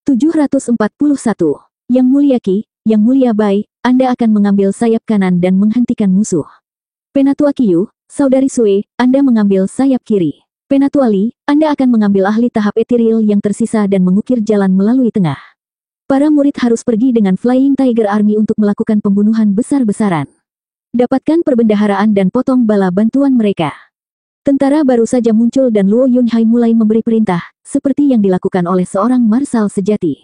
741. Yang Mulia Qi, Yang Mulia Bai, Anda akan mengambil sayap kanan dan menghentikan musuh. Penatua Qiu, Saudari Sui, Anda mengambil sayap kiri. Penatua Li, Anda akan mengambil ahli tahap etiril yang tersisa dan mengukir jalan melalui tengah. Para murid harus pergi dengan Flying Tiger Army untuk melakukan pembunuhan besar-besaran. Dapatkan perbendaharaan dan potong bala bantuan mereka. Tentara baru saja muncul dan Luo Yunhai mulai memberi perintah, seperti yang dilakukan oleh seorang marsal sejati.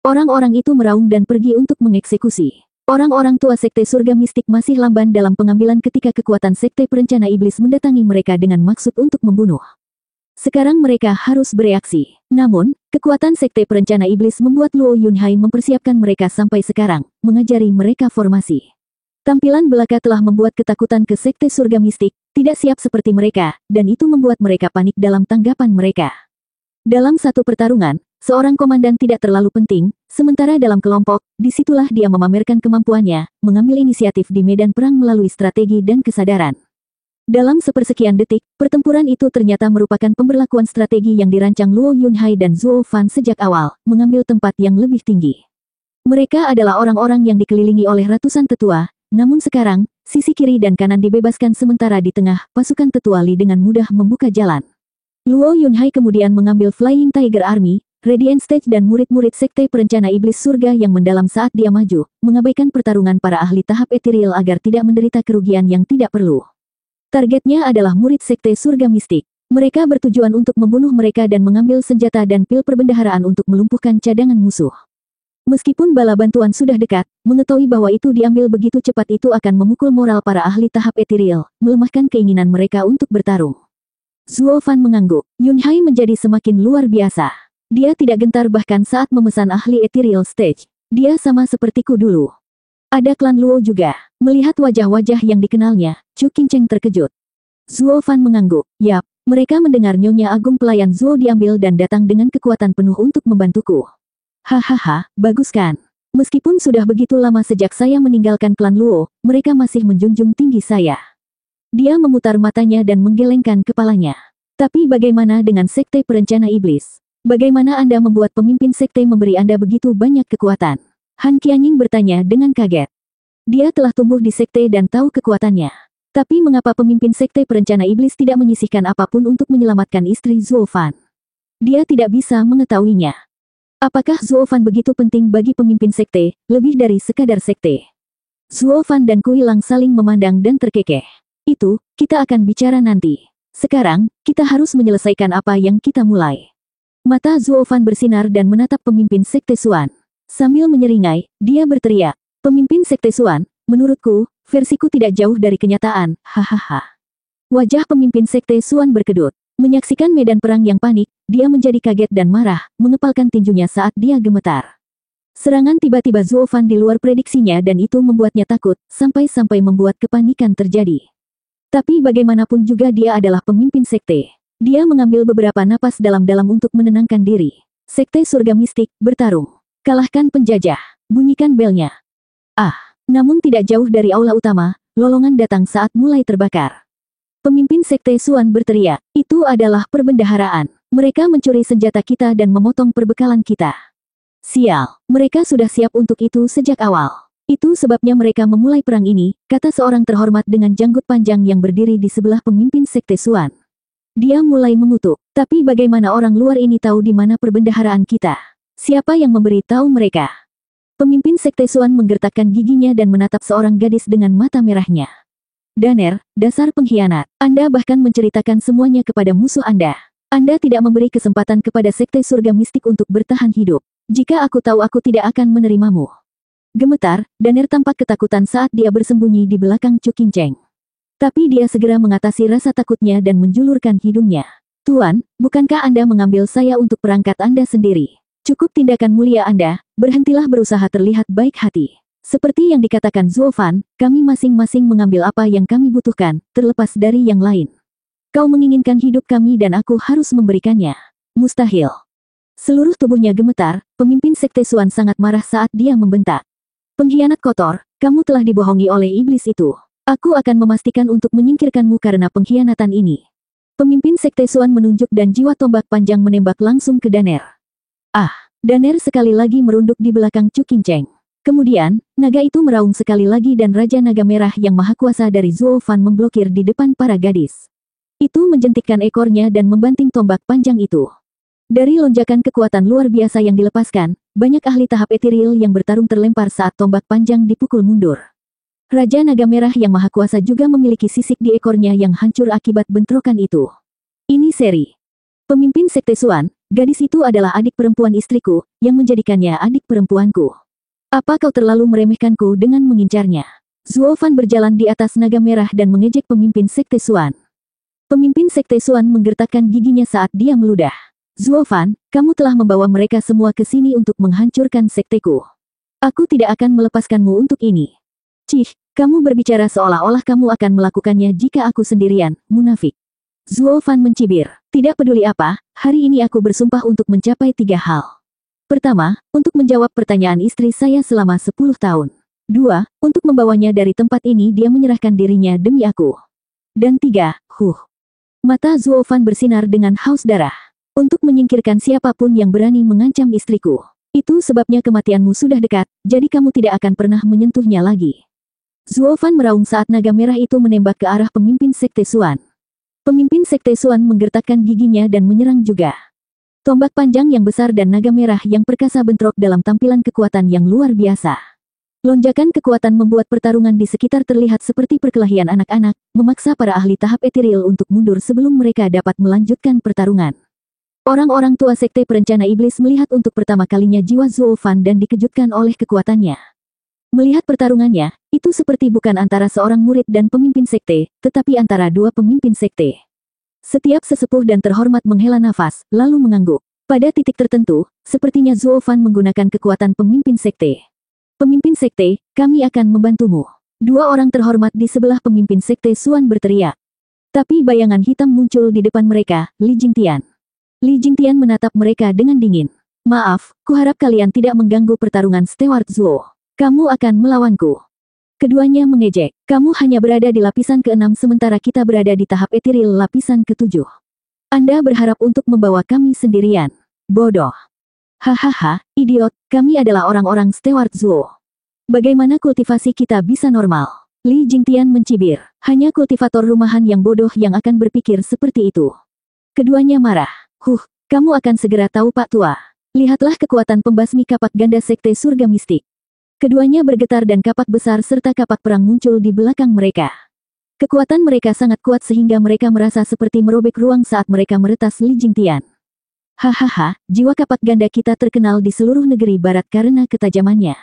Orang-orang itu meraung dan pergi untuk mengeksekusi. Orang-orang tua Sekte Surga Mistik masih lamban dalam pengambilan ketika kekuatan Sekte Perencana Iblis mendatangi mereka dengan maksud untuk membunuh. Sekarang mereka harus bereaksi. Namun, kekuatan Sekte Perencana Iblis membuat Luo Yunhai mempersiapkan mereka sampai sekarang, mengajari mereka formasi. Tampilan belaka telah membuat ketakutan ke Sekte Surga Mistik, tidak siap seperti mereka, dan itu membuat mereka panik dalam tanggapan mereka. Dalam satu pertarungan, seorang komandan tidak terlalu penting, sementara dalam kelompok, disitulah dia memamerkan kemampuannya, mengambil inisiatif di medan perang melalui strategi dan kesadaran. Dalam sepersekian detik, pertempuran itu ternyata merupakan pemberlakuan strategi yang dirancang Luo Yunhai dan Zhuo Fan sejak awal, mengambil tempat yang lebih tinggi. Mereka adalah orang-orang yang dikelilingi oleh ratusan tetua, namun sekarang, sisi kiri dan kanan dibebaskan sementara di tengah, pasukan tetua Li dengan mudah membuka jalan. Luo Yunhai kemudian mengambil Flying Tiger Army, Radiant Stage dan murid-murid Sekte Perencana Iblis Surga yang mendalam saat dia maju, mengabaikan pertarungan para ahli tahap etiril agar tidak menderita kerugian yang tidak perlu. Targetnya adalah murid Sekte Surga Mistik. Mereka bertujuan untuk membunuh mereka dan mengambil senjata dan pil perbendaharaan untuk melumpuhkan cadangan musuh. Meskipun bala bantuan sudah dekat, mengetahui bahwa itu diambil begitu cepat itu akan memukul moral para ahli tahap etiril, melemahkan keinginan mereka untuk bertarung. Zhuo Fan mengangguk. Yunhai menjadi semakin luar biasa. Dia tidak gentar bahkan saat memesan ahli etiril stage. Dia sama sepertiku dulu. Ada klan Luo juga. Melihat wajah-wajah yang dikenalnya, Chu Qingcheng terkejut. Zhuo Fan mengangguk. Yap, mereka mendengar Nyonya Agung pelayan Zhuo diambil dan datang dengan kekuatan penuh untuk membantuku. Hahaha, bagus kan? Meskipun sudah begitu lama sejak saya meninggalkan klan Luo, mereka masih menjunjung tinggi saya. Dia memutar matanya dan menggelengkan kepalanya. Tapi bagaimana dengan Sekte Perencana Iblis? Bagaimana Anda membuat pemimpin Sekte memberi Anda begitu banyak kekuatan? Han Qianying bertanya dengan kaget. Dia telah tumbuh di Sekte dan tahu kekuatannya. Tapi mengapa pemimpin Sekte Perencana Iblis tidak menyisihkan apapun untuk menyelamatkan istri Zhuo Fan? Dia tidak bisa mengetahuinya. Apakah Zhuo Fan begitu penting bagi pemimpin Sekte, lebih dari sekadar Sekte? Zhuo Fan dan Kui Lang saling memandang dan terkekeh. Itu, kita akan bicara nanti. Sekarang, kita harus menyelesaikan apa yang kita mulai. Mata Zhuo Fan bersinar dan menatap pemimpin Sekte Xuan. Sambil menyeringai, dia berteriak, "Pemimpin Sekte Xuan, menurutku, versiku tidak jauh dari kenyataan, hahaha." Wajah pemimpin Sekte Xuan berkedut. Menyaksikan medan perang yang panik, dia menjadi kaget dan marah, mengepalkan tinjunya saat dia gemetar. Serangan tiba-tiba Zhuo Fan di luar prediksinya dan itu membuatnya takut, sampai-sampai membuat kepanikan terjadi. Tapi bagaimanapun juga dia adalah pemimpin sekte. Dia mengambil beberapa napas dalam-dalam untuk menenangkan diri. Sekte Surga Mistik, bertarung. Kalahkan penjajah. Bunyikan belnya. Namun tidak jauh dari aula utama, lolongan datang saat mulai terbakar. Pemimpin Sekte Xuan berteriak, "Itu adalah perbendaharaan. Mereka mencuri senjata kita dan memotong perbekalan kita." Sial, mereka sudah siap untuk itu sejak awal. Itu sebabnya mereka memulai perang ini, kata seorang terhormat dengan janggut panjang yang berdiri di sebelah pemimpin Sekte Xuan. Dia mulai mengutuk, tapi bagaimana orang luar ini tahu di mana perbendaharaan kita? Siapa yang memberi tahu mereka? Pemimpin Sekte Xuan menggertakkan giginya dan menatap seorang gadis dengan mata merahnya. Daner, dasar pengkhianat. Anda bahkan menceritakan semuanya kepada musuh Anda. Anda tidak memberi kesempatan kepada Sekte Surga Mistik untuk bertahan hidup. Jika aku tahu aku tidak akan menerimamu. Gemetar, Daner tampak ketakutan saat dia bersembunyi di belakang Chu Qingcheng. Tapi dia segera mengatasi rasa takutnya dan menjulurkan hidungnya. "Tuan, bukankah Anda mengambil saya untuk perangkat Anda sendiri? Cukup tindakan mulia Anda, berhentilah berusaha terlihat baik hati. Seperti yang dikatakan Zhuo Fan, kami masing-masing mengambil apa yang kami butuhkan, terlepas dari yang lain. Kau menginginkan hidup kami dan aku harus memberikannya. Mustahil." Seluruh tubuhnya gemetar, pemimpin Sekte Xuan sangat marah saat dia membentak. "Pengkhianat kotor, kamu telah dibohongi oleh iblis itu. Aku akan memastikan untuk menyingkirkanmu karena pengkhianatan ini." Pemimpin Sekte Xuan menunjuk dan jiwa tombak panjang menembak langsung ke Daner. Daner sekali lagi merunduk di belakang Chu Qingcheng. Kemudian, naga itu meraung sekali lagi dan Raja Naga Merah yang maha kuasa dari Zuo Fan memblokir di depan para gadis. Itu menjentikkan ekornya dan membanting tombak panjang itu. Dari lonjakan kekuatan luar biasa yang dilepaskan, banyak ahli tahap etiril yang bertarung terlempar saat tombak panjang dipukul mundur. Raja Naga Merah yang maha kuasa juga memiliki sisik di ekornya yang hancur akibat bentrokan itu. Ini seri. Pemimpin Sekte Xuan, gadis itu adalah adik perempuan istriku, yang menjadikannya adik perempuanku. Apa kau terlalu meremehkanku dengan mengincarnya? Zuo Fan berjalan di atas naga merah dan mengejek pemimpin Sekte Xuan. Pemimpin Sekte Xuan menggertakkan giginya saat dia meludah. Zuo Fan, kamu telah membawa mereka semua ke sini untuk menghancurkan sekteku. Aku tidak akan melepaskanmu untuk ini. Cih, kamu berbicara seolah-olah kamu akan melakukannya jika aku sendirian, munafik. Zuo Fan mencibir. Tidak peduli apa, hari ini aku bersumpah untuk mencapai 3 hal. Pertama, untuk menjawab pertanyaan istri saya selama 10 tahun. 2, untuk membawanya dari tempat ini dia menyerahkan dirinya demi aku. Dan 3, Mata Zuo Fan bersinar dengan haus darah. Untuk menyingkirkan siapapun yang berani mengancam istriku. Itu sebabnya kematianmu sudah dekat, jadi kamu tidak akan pernah menyentuhnya lagi. Zuo Fan meraung saat naga merah itu menembak ke arah pemimpin Sekte Xuan. Pemimpin Sekte Xuan menggertakkan giginya dan menyerang juga. Tombak panjang yang besar dan naga merah yang perkasa bentrok dalam tampilan kekuatan yang luar biasa. Lonjakan kekuatan membuat pertarungan di sekitar terlihat seperti perkelahian anak-anak, memaksa para ahli tahap etiril untuk mundur sebelum mereka dapat melanjutkan pertarungan. Orang-orang tua Sekte Perencana Iblis melihat untuk pertama kalinya jiwa Zuo Fan dan dikejutkan oleh kekuatannya. Melihat pertarungannya, itu seperti bukan antara seorang murid dan pemimpin sekte, tetapi antara dua pemimpin sekte. Setiap sesepuh dan terhormat menghela nafas, lalu mengangguk. Pada titik tertentu, sepertinya Zuo Fan menggunakan kekuatan pemimpin sekte. Pemimpin sekte, kami akan membantumu. Dua orang terhormat di sebelah pemimpin sekte Xuan berteriak. Tapi bayangan hitam muncul di depan mereka, Li Jingtian. Li Jingtian menatap mereka dengan dingin. Maaf, kuharap kalian tidak mengganggu pertarungan Steward Zuo. Kamu akan melawanku. Keduanya mengejek, kamu hanya berada di lapisan ke-6 sementara kita berada di tahap etiril lapisan ke-7. Anda berharap untuk membawa kami sendirian. Bodoh. Hahaha, idiot, kami adalah orang-orang Steward Zuo. Bagaimana kultivasi kita bisa normal? Li Jingtian mencibir, hanya kultivator rumahan yang bodoh yang akan berpikir seperti itu. Keduanya marah. Kamu akan segera tahu Pak Tua. Lihatlah kekuatan pembasmi kapak ganda Sekte Surga Mistik. Keduanya bergetar dan kapak besar serta kapak perang muncul di belakang mereka. Kekuatan mereka sangat kuat sehingga mereka merasa seperti merobek ruang saat mereka meretas Li Jingtian. Hahaha, jiwa kapak ganda kita terkenal di seluruh negeri barat karena ketajamannya.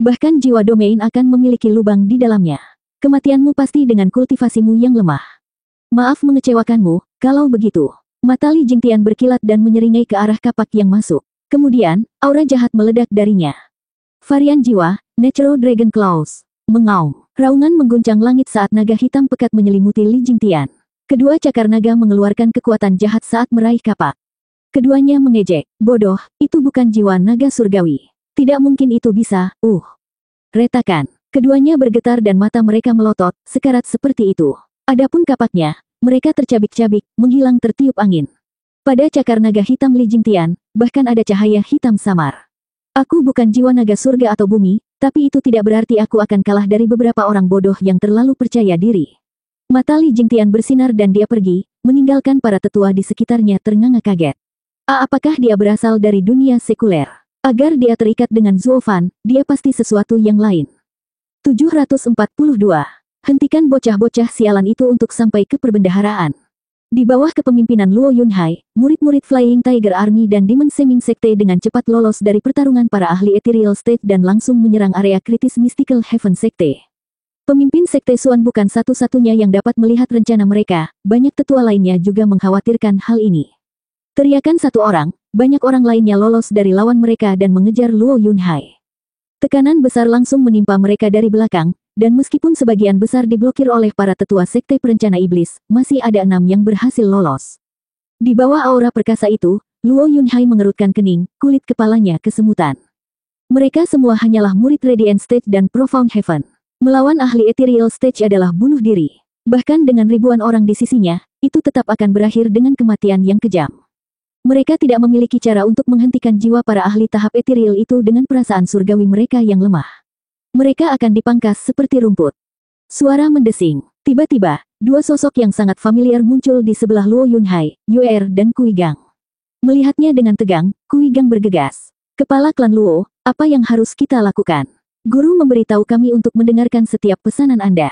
Bahkan jiwa domain akan memiliki lubang di dalamnya. Kematianmu pasti dengan kultivasimu yang lemah. Maaf mengecewakanmu, kalau begitu. Mata Li Jingtian berkilat dan menyeringai ke arah kapak yang masuk. Kemudian, aura jahat meledak darinya. Varian jiwa, Natural Dragon Claws. Mengaum. Raungan mengguncang langit saat naga hitam pekat menyelimuti Li Jingtian. Kedua cakar naga mengeluarkan kekuatan jahat saat meraih kapak. Keduanya mengejek. Bodoh, itu bukan jiwa naga surgawi. Tidak mungkin itu bisa, Retakan. Keduanya bergetar dan mata mereka melotot, sekarat seperti itu. Adapun kapaknya, mereka tercabik-cabik, menghilang tertiup angin. Pada cakar naga hitam Li Jingtian, bahkan ada cahaya hitam samar. Aku bukan jiwa naga surga atau bumi, tapi itu tidak berarti aku akan kalah dari beberapa orang bodoh yang terlalu percaya diri. Mata Li Jingtian bersinar dan dia pergi, meninggalkan para tetua di sekitarnya ternganga kaget. Apakah dia berasal dari dunia sekuler? Agar dia terikat dengan Zuo Fan, dia pasti sesuatu yang lain. 742. Hentikan bocah-bocah sialan itu untuk sampai ke perbendaharaan. Di bawah kepemimpinan Luo Yunhai, murid-murid Flying Tiger Army dan Demon Seming Sekte dengan cepat lolos dari pertarungan para ahli Ethereal State dan langsung menyerang area kritis Mystical Heaven Sekte. Pemimpin Sekte Xuan bukan satu-satunya yang dapat melihat rencana mereka, banyak tetua lainnya juga mengkhawatirkan hal ini. Teriakan satu orang, banyak orang lainnya lolos dari lawan mereka dan mengejar Luo Yunhai. Tekanan besar langsung menimpa mereka dari belakang, dan meskipun sebagian besar diblokir oleh para tetua Sekte Perencana Iblis, masih ada 6 yang berhasil lolos. Di bawah aura perkasa itu, Luo Yunhai mengerutkan kening, kulit kepalanya kesemutan. Mereka semua hanyalah murid Radiant Stage dan Profound Heaven. Melawan ahli Ethereal Stage adalah bunuh diri. Bahkan dengan ribuan orang di sisinya, itu tetap akan berakhir dengan kematian yang kejam. Mereka tidak memiliki cara untuk menghentikan jiwa para ahli tahap etiril itu dengan perasaan surgawi mereka yang lemah. Mereka akan dipangkas seperti rumput. Suara mendesing. Tiba-tiba, dua sosok yang sangat familiar muncul di sebelah Luo Yunhai, Yue dan Kui Gang. Melihatnya dengan tegang, Kui Gang bergegas. Kepala klan Luo, apa yang harus kita lakukan? Guru memberitahu kami untuk mendengarkan setiap pesanan Anda.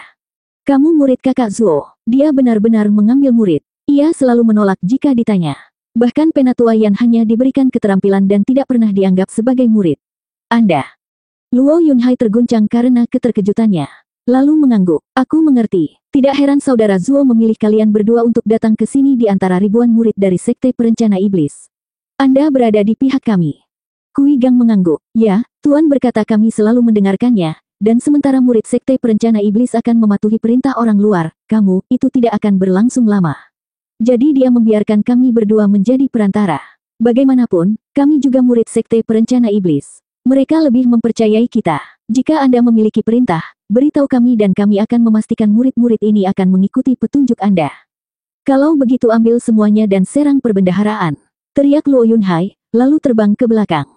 Kamu murid kakak Zuo. Dia benar-benar mengambil murid. Ia selalu menolak jika ditanya. Bahkan Penatua Yan hanya diberikan keterampilan dan tidak pernah dianggap sebagai murid. Anda. Luo Yunhai terguncang karena keterkejutannya. Lalu mengangguk. Aku mengerti. Tidak heran saudara Zuo memilih kalian berdua untuk datang ke sini di antara ribuan murid dari Sekte Perencana Iblis. Anda berada di pihak kami. Kui Gang mengangguk. Ya, Tuan berkata kami selalu mendengarkannya, dan sementara murid Sekte Perencana Iblis akan mematuhi perintah orang luar, kamu, itu tidak akan berlangsung lama. Jadi dia membiarkan kami berdua menjadi perantara. Bagaimanapun, kami juga murid Sekte Perencana Iblis. Mereka lebih mempercayai kita. Jika Anda memiliki perintah, beritahu kami dan kami akan memastikan murid-murid ini akan mengikuti petunjuk Anda. Kalau begitu ambil semuanya dan serang perbendaharaan. Teriak Luo Yunhai, lalu terbang ke belakang.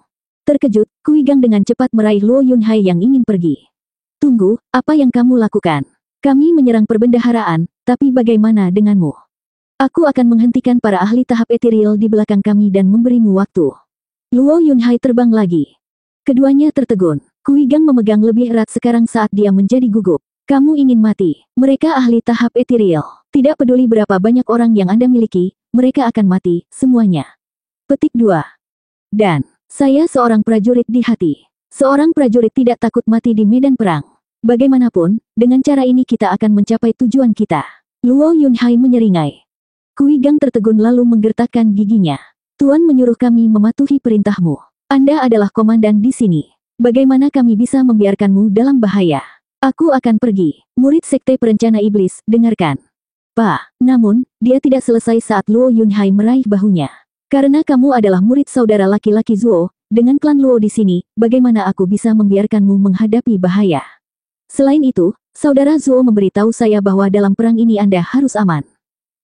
Terkejut, Kui Gang dengan cepat meraih Luo Yunhai yang ingin pergi. Tunggu, apa yang kamu lakukan? Kami menyerang perbendaharaan, tapi bagaimana denganmu? Aku akan menghentikan para ahli tahap etiril di belakang kami dan memberimu waktu. Luo Yunhai terbang lagi. Keduanya tertegun. Kui Gang memegang lebih erat sekarang saat dia menjadi gugup. Kamu ingin mati. Mereka ahli tahap etiril. Tidak peduli berapa banyak orang yang Anda miliki, mereka akan mati, semuanya. Petik 2. Dan, saya seorang prajurit di hati. Seorang prajurit tidak takut mati di medan perang. Bagaimanapun, dengan cara ini kita akan mencapai tujuan kita. Luo Yunhai menyeringai. Kui Gang tertegun lalu menggertakkan giginya. Tuan menyuruh kami mematuhi perintahmu. Anda adalah komandan di sini. Bagaimana kami bisa membiarkanmu dalam bahaya? Aku akan pergi. Murid Sekte Perencana Iblis, dengarkan. Pak, namun, dia tidak selesai saat Luo Yunhai meraih bahunya. Karena kamu adalah murid saudara laki-laki Zuo, dengan klan Luo di sini, bagaimana aku bisa membiarkanmu menghadapi bahaya? Selain itu, saudara Zuo memberitahu saya bahwa dalam perang ini Anda harus aman.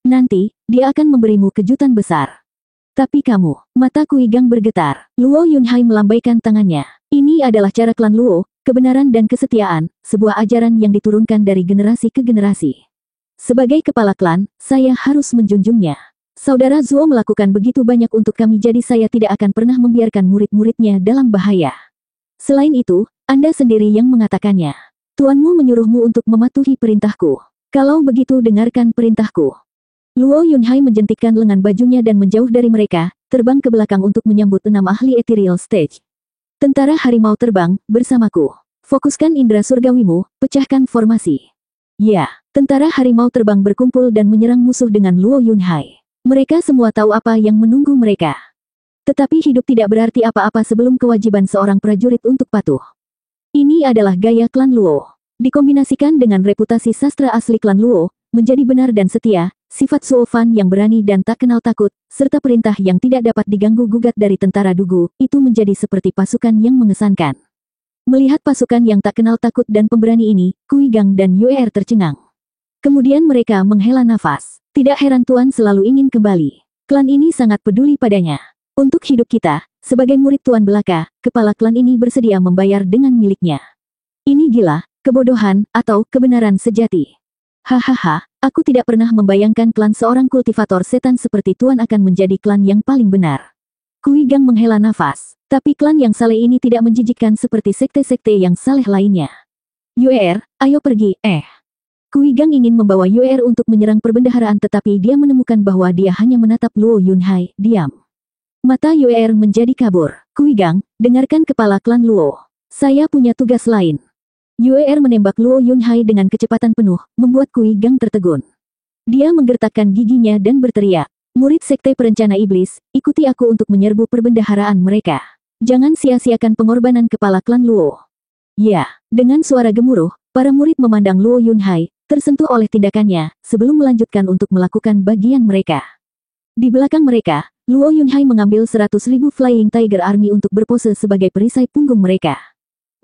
Nanti, dia akan memberimu kejutan besar. Tapi kamu, mata Kui Gang bergetar. Luo Yunhai melambaikan tangannya. Ini adalah cara klan Luo, kebenaran dan kesetiaan, sebuah ajaran yang diturunkan dari generasi ke generasi. Sebagai kepala klan, saya harus menjunjungnya. Saudara Zuo melakukan begitu banyak untuk kami jadi saya tidak akan pernah membiarkan murid-muridnya dalam bahaya. Selain itu, Anda sendiri yang mengatakannya. Tuanmu menyuruhmu untuk mematuhi perintahku. Kalau begitu dengarkan perintahku. Luo Yunhai menjentikkan lengan bajunya dan menjauh dari mereka, terbang ke belakang untuk menyambut 6 ahli ethereal stage. Tentara harimau terbang, bersamaku. Fokuskan indera surgawimu, pecahkan formasi. Ya, tentara harimau terbang berkumpul dan menyerang musuh dengan Luo Yunhai. Mereka semua tahu apa yang menunggu mereka. Tetapi hidup tidak berarti apa-apa sebelum kewajiban seorang prajurit untuk patuh. Ini adalah gaya klan Luo. Dikombinasikan dengan reputasi sastra asli klan Luo, menjadi benar dan setia, sifat Suofan yang berani dan tak kenal takut, serta perintah yang tidak dapat diganggu-gugat dari tentara Dugu, itu menjadi seperti pasukan yang mengesankan. Melihat pasukan yang tak kenal takut dan pemberani ini, Kui Gang dan Yue tercengang. Kemudian mereka menghela nafas. Tidak heran Tuan selalu ingin kembali. Klan ini sangat peduli padanya. Untuk hidup kita, sebagai murid Tuan belaka, kepala klan ini bersedia membayar dengan miliknya. Ini gila, kebodohan, atau kebenaran sejati. Hahaha, aku tidak pernah membayangkan klan seorang kultivator setan seperti Tuan akan menjadi klan yang paling benar. Kui Gang menghela nafas. Tapi klan yang saleh ini tidak menjijikkan seperti sekte-sekte yang saleh lainnya. Yue, ayo pergi, Kui Gang ingin membawa Yue untuk menyerang perbendaharaan tetapi dia menemukan bahwa dia hanya menatap Luo Yunhai, diam. Mata Yue menjadi kabur. Kui Gang, dengarkan kepala klan Luo. Saya punya tugas lain. Yue menembak Luo Yunhai dengan kecepatan penuh, membuat Kui Gang tertegun. Dia menggertakkan giginya dan berteriak. Murid Sekte Perencana Iblis, ikuti aku untuk menyerbu perbendaharaan mereka. Jangan sia-siakan pengorbanan kepala klan Luo. Ya, dengan suara gemuruh, para murid memandang Luo Yunhai, tersentuh oleh tindakannya, sebelum melanjutkan untuk melakukan bagian mereka. Di belakang mereka, Luo Yunhai mengambil 100.000 Flying Tiger Army untuk berpose sebagai perisai punggung mereka.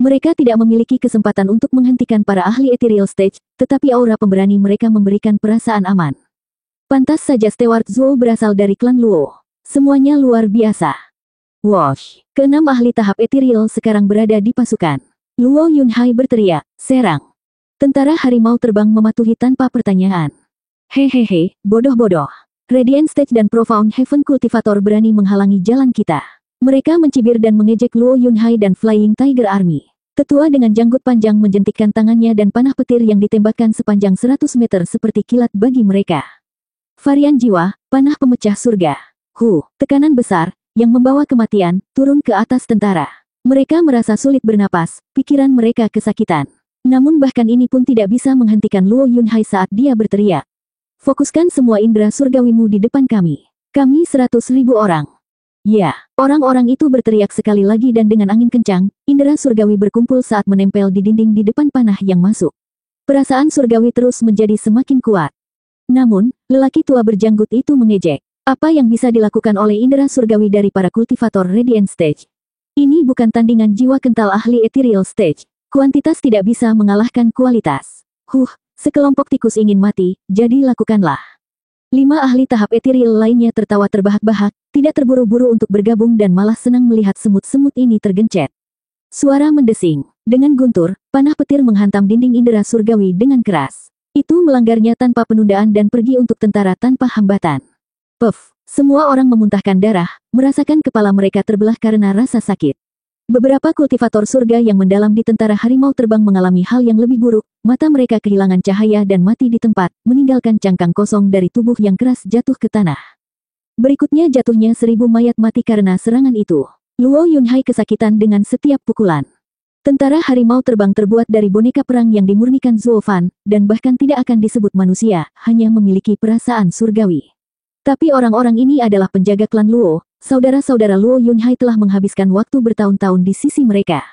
Mereka tidak memiliki kesempatan untuk menghentikan para ahli ethereal stage, tetapi aura pemberani mereka memberikan perasaan aman. Pantas saja Steward Zuo berasal dari klan Luo. Semuanya luar biasa. Wosh! Keenam ahli tahap ethereal sekarang berada di pasukan. Luo Yunhai berteriak, serang. Tentara harimau terbang mematuhi tanpa pertanyaan. Hehehe, bodoh-bodoh. Radiant Stage dan Profound Heaven Cultivator berani menghalangi jalan kita. Mereka mencibir dan mengejek Luo Yunhai dan Flying Tiger Army. Tetua dengan janggut panjang menjentikkan tangannya dan panah petir yang ditembakkan sepanjang 100 meter seperti kilat bagi mereka. Varian jiwa, panah pemecah surga. Tekanan besar, yang membawa kematian, turun ke atas tentara. Mereka merasa sulit bernapas, pikiran mereka kesakitan. Namun bahkan ini pun tidak bisa menghentikan Luo Yunhai saat dia berteriak. Fokuskan semua indera surgawimu di depan kami. Kami 100.000 orang. Ya, orang-orang itu berteriak sekali lagi dan dengan angin kencang, indera surgawi berkumpul saat menempel di dinding di depan panah yang masuk. Perasaan surgawi terus menjadi semakin kuat. Namun, lelaki tua berjanggut itu mengejek. Apa yang bisa dilakukan oleh indera surgawi dari para kultivator Radiant Stage? Ini bukan tandingan jiwa kental ahli Ethereal Stage. Kuantitas tidak bisa mengalahkan kualitas. Sekelompok tikus ingin mati, jadi lakukanlah. 5 ahli tahap ethereal lainnya tertawa terbahak-bahak, tidak terburu-buru untuk bergabung dan malah senang melihat semut-semut ini tergencet. Suara mendesing. Dengan guntur, panah petir menghantam dinding indera surgawi dengan keras. Itu melanggarnya tanpa penundaan dan pergi untuk tentara tanpa hambatan. Semua orang memuntahkan darah, merasakan kepala mereka terbelah karena rasa sakit. Beberapa kultivator surga yang mendalam di tentara harimau terbang mengalami hal yang lebih buruk, mata mereka kehilangan cahaya dan mati di tempat, meninggalkan cangkang kosong dari tubuh yang keras jatuh ke tanah. Berikutnya jatuhnya 1000 mayat mati karena serangan itu. Luo Yunhai kesakitan dengan setiap pukulan. Tentara harimau terbang terbuat dari boneka perang yang dimurnikan Zuo Fan, dan bahkan tidak akan disebut manusia, hanya memiliki perasaan surgawi. Tapi orang-orang ini adalah penjaga klan Luo. Saudara-saudara Luo Yunhai telah menghabiskan waktu bertahun-tahun di sisi mereka.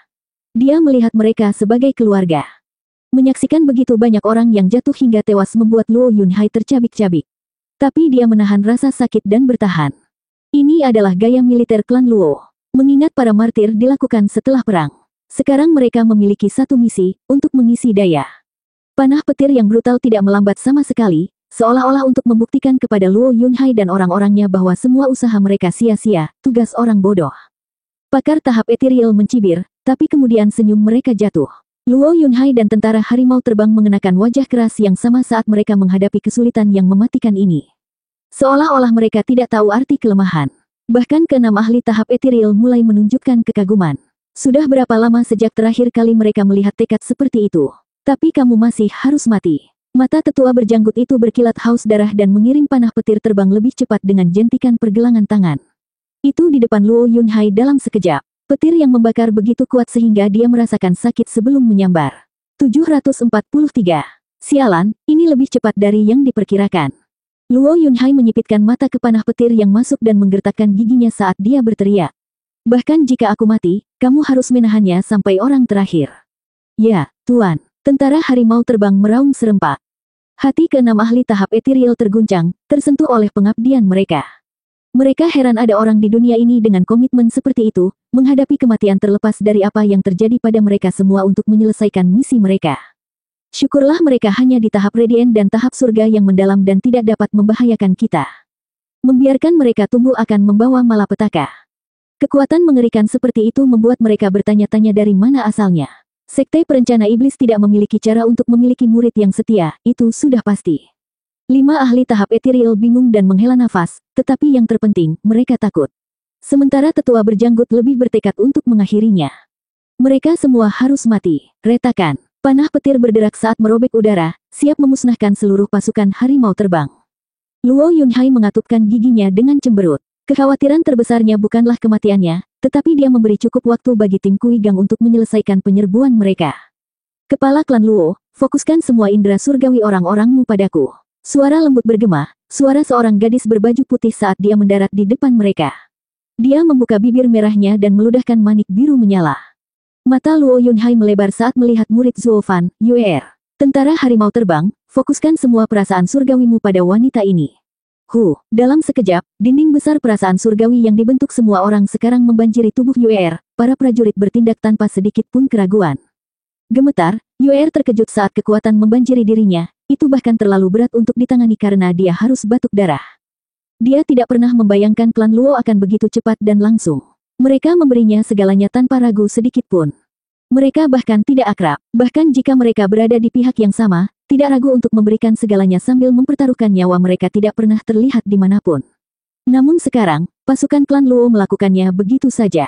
Dia melihat mereka sebagai keluarga. Menyaksikan begitu banyak orang yang jatuh hingga tewas membuat Luo Yunhai tercabik-cabik. Tapi dia menahan rasa sakit dan bertahan. Ini adalah gaya militer klan Luo. Mengingat para martir dilakukan setelah perang. Sekarang mereka memiliki satu misi, untuk mengisi daya. Panah petir yang brutal tidak melambat sama sekali, seolah-olah untuk membuktikan kepada Luo Yunhai dan orang-orangnya bahwa semua usaha mereka sia-sia, tugas orang bodoh. Pakar tahap ethereal mencibir, tapi kemudian senyum mereka jatuh. Luo Yunhai dan tentara harimau terbang mengenakan wajah keras yang sama saat mereka menghadapi kesulitan yang mematikan ini. Seolah-olah mereka tidak tahu arti kelemahan. Bahkan ke-6 ahli tahap ethereal mulai menunjukkan kekaguman. Sudah berapa lama sejak terakhir kali mereka melihat tekad seperti itu? Tapi kamu masih harus mati. Mata tetua berjanggut itu berkilat haus darah dan mengiring panah petir terbang lebih cepat dengan jentikan pergelangan tangan. Itu di depan Luo Yunhai dalam sekejap. Petir yang membakar begitu kuat sehingga dia merasakan sakit sebelum menyambar. 743. Sialan, ini lebih cepat dari yang diperkirakan. Luo Yunhai menyipitkan mata ke panah petir yang masuk dan menggertakkan giginya saat dia berteriak. Bahkan jika aku mati, kamu harus menahannya sampai orang terakhir. Ya, Tuan. Tentara harimau terbang meraung serempak. Hati ke-6 ahli tahap ethereal terguncang, tersentuh oleh pengabdian mereka. Mereka heran ada orang di dunia ini dengan komitmen seperti itu, menghadapi kematian terlepas dari apa yang terjadi pada mereka semua untuk menyelesaikan misi mereka. Syukurlah mereka hanya di tahap radiant dan tahap surga yang mendalam dan tidak dapat membahayakan kita. Membiarkan mereka tumbuh akan membawa malapetaka. Kekuatan mengerikan seperti itu membuat mereka bertanya-tanya dari mana asalnya. Sekte perencana iblis tidak memiliki cara untuk memiliki murid yang setia, itu sudah pasti. 5 ahli tahap ethereal bingung dan menghela nafas, tetapi yang terpenting, mereka takut. Sementara tetua berjanggut lebih bertekad untuk mengakhirinya. Mereka semua harus mati. Retakan. Panah petir berderak saat merobek udara, siap memusnahkan seluruh pasukan harimau terbang. Luo Yunhai mengatupkan giginya dengan cemberut. Kekhawatiran terbesarnya bukanlah kematiannya, tetapi dia memberi cukup waktu bagi tim Kui Gang untuk menyelesaikan penyerbuan mereka. Kepala klan Luo, fokuskan semua indera surgawi orang-orangmu padaku. Suara lembut bergema, suara seorang gadis berbaju putih saat dia mendarat di depan mereka. Dia membuka bibir merahnya dan meludahkan manik biru menyala. Mata Luo Yunhai melebar saat melihat murid Zuo Fan, Yuer. Tentara harimau terbang, fokuskan semua perasaan surgawimu pada wanita ini. Dalam sekejap, dinding besar perasaan surgawi yang dibentuk semua orang sekarang membanjiri tubuh Yuer, para prajurit bertindak tanpa sedikit pun keraguan. Gemetar, Yuer terkejut saat kekuatan membanjiri dirinya, itu bahkan terlalu berat untuk ditangani karena dia harus batuk darah. Dia tidak pernah membayangkan klan Luo akan begitu cepat dan langsung. Mereka memberinya segalanya tanpa ragu sedikit pun. Mereka bahkan tidak akrab. Bahkan jika mereka berada di pihak yang sama, tidak ragu untuk memberikan segalanya sambil mempertaruhkan nyawa mereka tidak pernah terlihat dimanapun. Namun sekarang, pasukan klan Luo melakukannya begitu saja.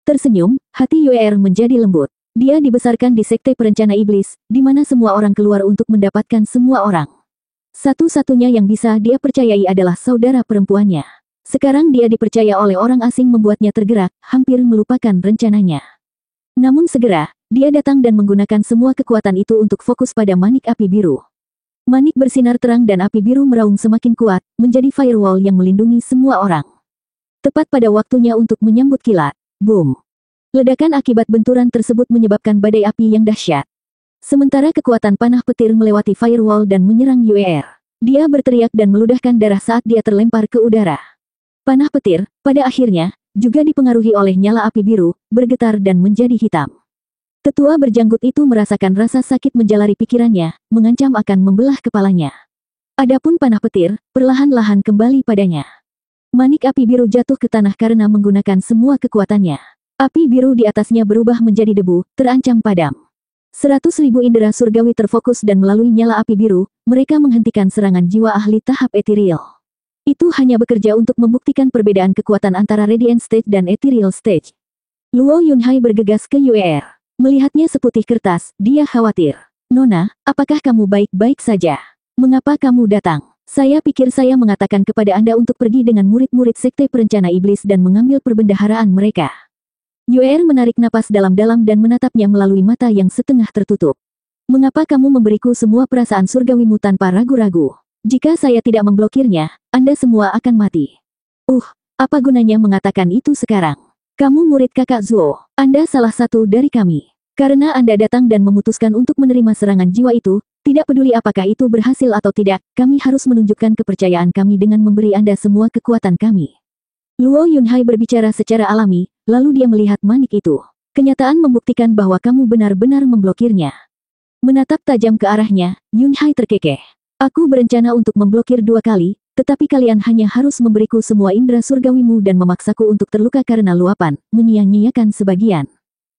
Tersenyum, hati Yue'er menjadi lembut. Dia dibesarkan di sekte perencana iblis, di mana semua orang keluar untuk mendapatkan semua orang. Satu-satunya yang bisa dia percayai adalah saudara perempuannya. Sekarang dia dipercaya oleh orang asing membuatnya tergerak, hampir melupakan rencananya. Namun segera, dia datang dan menggunakan semua kekuatan itu untuk fokus pada manik api biru. Manik bersinar terang dan api biru meraung semakin kuat, menjadi firewall yang melindungi semua orang. Tepat pada waktunya untuk menyambut kilat. Boom! Ledakan akibat benturan tersebut menyebabkan badai api yang dahsyat. Sementara kekuatan panah petir melewati firewall dan menyerang Yue'er. Dia berteriak dan meludahkan darah saat dia terlempar ke udara. Panah petir, pada akhirnya, juga dipengaruhi oleh nyala api biru, bergetar dan menjadi hitam. Tetua berjanggut itu merasakan rasa sakit menjalari pikirannya, mengancam akan membelah kepalanya. Adapun panah petir, perlahan-lahan kembali padanya. Manik api biru jatuh ke tanah karena menggunakan semua kekuatannya. Api biru di atasnya berubah menjadi debu, terancam padam. 100.000 indera surgawi terfokus dan melalui nyala api biru, mereka menghentikan serangan jiwa ahli tahap ethereal. Itu hanya bekerja untuk membuktikan perbedaan kekuatan antara Radiant Stage dan Ethereal Stage. Luo Yunhai bergegas ke Yue'er. Melihatnya seputih kertas, dia khawatir. Nona, apakah kamu baik-baik saja? Mengapa kamu datang? Saya pikir saya mengatakan kepada Anda untuk pergi dengan murid-murid sekte perencana iblis dan mengambil perbendaharaan mereka. Yue'er menarik napas dalam-dalam dan menatapnya melalui mata yang setengah tertutup. Mengapa kamu memberiku semua perasaan surgawimu tanpa ragu-ragu? Jika saya tidak memblokirnya, Anda semua akan mati. Apa gunanya mengatakan itu sekarang? Kamu murid kakak Zuo. Anda salah satu dari kami. Karena Anda datang dan memutuskan untuk menerima serangan jiwa itu, tidak peduli apakah itu berhasil atau tidak, kami harus menunjukkan kepercayaan kami dengan memberi Anda semua kekuatan kami. Luo Yunhai berbicara secara alami, lalu dia melihat manik itu. Kenyataan membuktikan bahwa kamu benar-benar memblokirnya. Menatap tajam ke arahnya, Yunhai terkekeh. Aku berencana untuk memblokir 2 kali, tetapi kalian hanya harus memberiku semua indera surgawimu dan memaksaku untuk terluka karena luapan, menyia-nyiakan sebagian.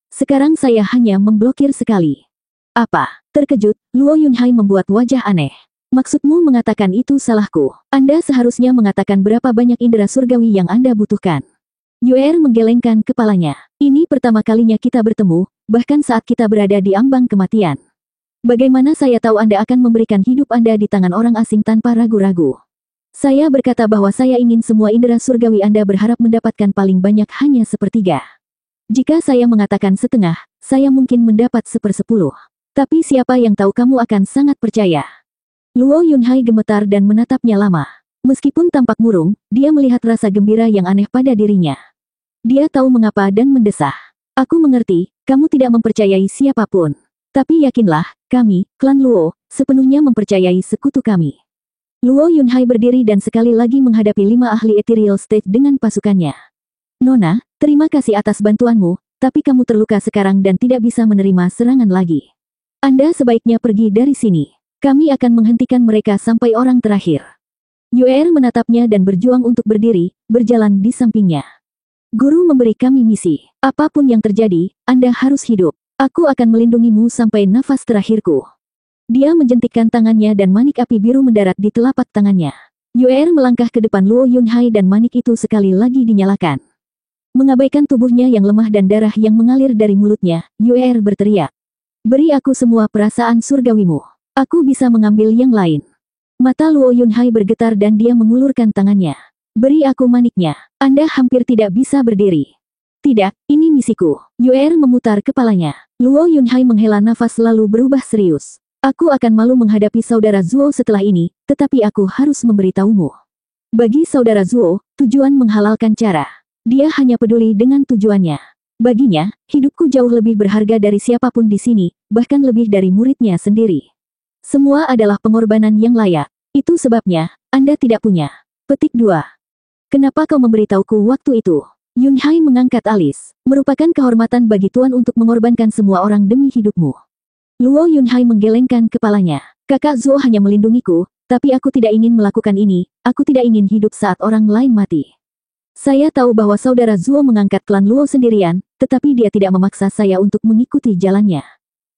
Sekarang saya hanya memblokir sekali. Apa? Terkejut, Luo Yunhai membuat wajah aneh. Maksudmu mengatakan itu salahku? Anda seharusnya mengatakan berapa banyak indera surgawi yang Anda butuhkan. Yue'er menggelengkan kepalanya. Ini pertama kalinya kita bertemu, bahkan saat kita berada di ambang kematian. Bagaimana saya tahu Anda akan memberikan hidup Anda di tangan orang asing tanpa ragu-ragu? Saya berkata bahwa saya ingin semua indera surgawi Anda berharap mendapatkan paling banyak hanya 1/3. Jika saya mengatakan setengah, saya mungkin mendapat 1/10. Tapi siapa yang tahu kamu akan sangat percaya? Luo Yunhai gemetar dan menatapnya lama. Meskipun tampak murung, dia melihat rasa gembira yang aneh pada dirinya. Dia tahu mengapa dan mendesah. Aku mengerti, kamu tidak mempercayai siapapun. Tapi yakinlah, kami, klan Luo, sepenuhnya mempercayai sekutu kami. Luo Yunhai berdiri dan sekali lagi menghadapi 5 ahli Ethereal Stage dengan pasukannya. Nona, terima kasih atas bantuanmu, tapi kamu terluka sekarang dan tidak bisa menerima serangan lagi. Anda sebaiknya pergi dari sini. Kami akan menghentikan mereka sampai orang terakhir. Yue'er menatapnya dan berjuang untuk berdiri, berjalan di sampingnya. Guru memberi kami misi. Apapun yang terjadi, Anda harus hidup. Aku akan melindungimu sampai nafas terakhirku. Dia menjentikkan tangannya dan manik api biru mendarat di telapak tangannya. Yue'er melangkah ke depan Luo Yunhai dan manik itu sekali lagi dinyalakan. Mengabaikan tubuhnya yang lemah dan darah yang mengalir dari mulutnya, Yue'er berteriak. Beri aku semua perasaan surgawimu. Aku bisa mengambil yang lain. Mata Luo Yunhai bergetar dan dia mengulurkan tangannya. Beri aku maniknya. Anda hampir tidak bisa berdiri. Tidak, ini misiku. Yue'er memutar kepalanya. Luo Yunhai menghela nafas lalu berubah serius. Aku akan malu menghadapi saudara Zuo setelah ini, tetapi aku harus memberitahumu. Bagi saudara Zuo, tujuan menghalalkan cara. Dia hanya peduli dengan tujuannya. Baginya, hidupku jauh lebih berharga dari siapapun di sini, bahkan lebih dari muridnya sendiri. Semua adalah pengorbanan yang layak. Itu sebabnya, Anda tidak punya. Petik 2. Kenapa kau memberitahuku waktu itu? Yunhai mengangkat alis. Merupakan kehormatan bagi Tuan untuk mengorbankan semua orang demi hidupmu. Luo Yunhai menggelengkan kepalanya. Kakak Zuo hanya melindungiku, Tapi aku tidak ingin melakukan ini, aku tidak ingin hidup saat orang lain mati. Saya tahu bahwa saudara Zuo mengangkat klan Luo sendirian, tetapi dia tidak memaksa saya untuk mengikuti jalannya.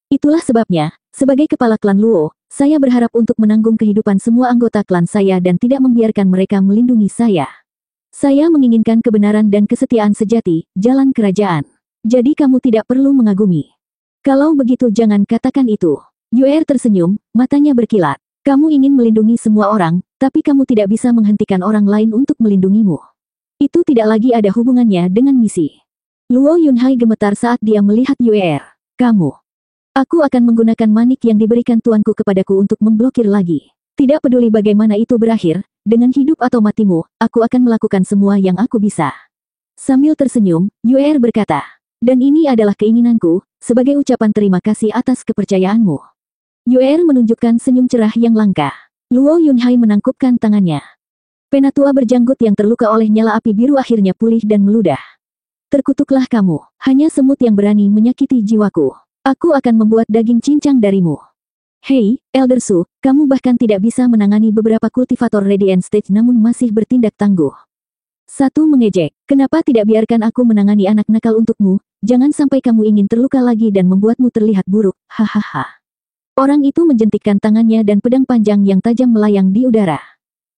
Itulah sebabnya, sebagai kepala klan Luo, saya berharap untuk menanggung kehidupan semua anggota klan saya dan tidak membiarkan mereka melindungi saya. Saya menginginkan kebenaran dan kesetiaan sejati, jalan kerajaan. Jadi kamu tidak perlu mengagumi. Kalau begitu jangan katakan itu. Yuer tersenyum, matanya berkilat. Kamu ingin melindungi semua orang, tapi kamu tidak bisa menghentikan orang lain untuk melindungimu. Itu tidak lagi ada hubungannya dengan misi. Luo Yunhai gemetar saat dia melihat Yuer. Kamu. Aku akan menggunakan manik yang diberikan tuanku kepadaku untuk memblokir lagi. Tidak peduli bagaimana itu berakhir, dengan hidup atau matimu, aku akan melakukan semua yang aku bisa. Sambil tersenyum, Yuer berkata, dan ini adalah keinginanku, sebagai ucapan terima kasih atas kepercayaanmu. Yuer menunjukkan senyum cerah yang langka. Luo Yunhai menangkupkan tangannya. Penatua berjanggut yang terluka oleh nyala api biru akhirnya pulih dan meludah. Terkutuklah kamu, hanya semut yang berani menyakiti jiwaku. Aku akan membuat daging cincang darimu. Hei, Elder Su, kamu bahkan tidak bisa menangani beberapa kultivator Radiant Stage namun masih bertindak tangguh. Satu mengejek, kenapa tidak biarkan aku menangani anak nakal untukmu, jangan sampai kamu ingin terluka lagi dan membuatmu terlihat buruk, hahaha. Orang itu menjentikkan tangannya dan pedang panjang yang tajam melayang di udara.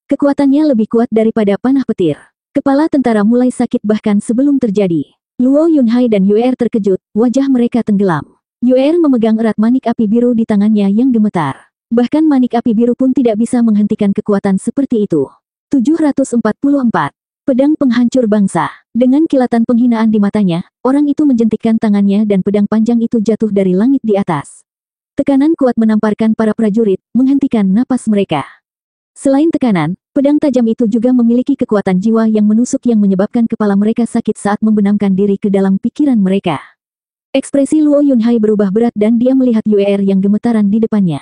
Kekuatannya lebih kuat daripada panah petir. Kepala tentara mulai sakit bahkan sebelum terjadi. Luo Yunhai dan Yuer terkejut, wajah mereka tenggelam. Yuer memegang erat manik api biru di tangannya yang gemetar. Bahkan manik api biru pun tidak bisa menghentikan kekuatan seperti itu. 744. Pedang penghancur bangsa. Dengan kilatan penghinaan di matanya, orang itu menjentikkan tangannya dan pedang panjang itu jatuh dari langit di atas. Tekanan kuat menamparkan para prajurit, menghentikan napas mereka. Selain tekanan, pedang tajam itu juga memiliki kekuatan jiwa yang menusuk yang menyebabkan kepala mereka sakit saat membenamkan diri ke dalam pikiran mereka. Ekspresi Luo Yunhai berubah berat dan dia melihat Yuer yang gemetaran di depannya.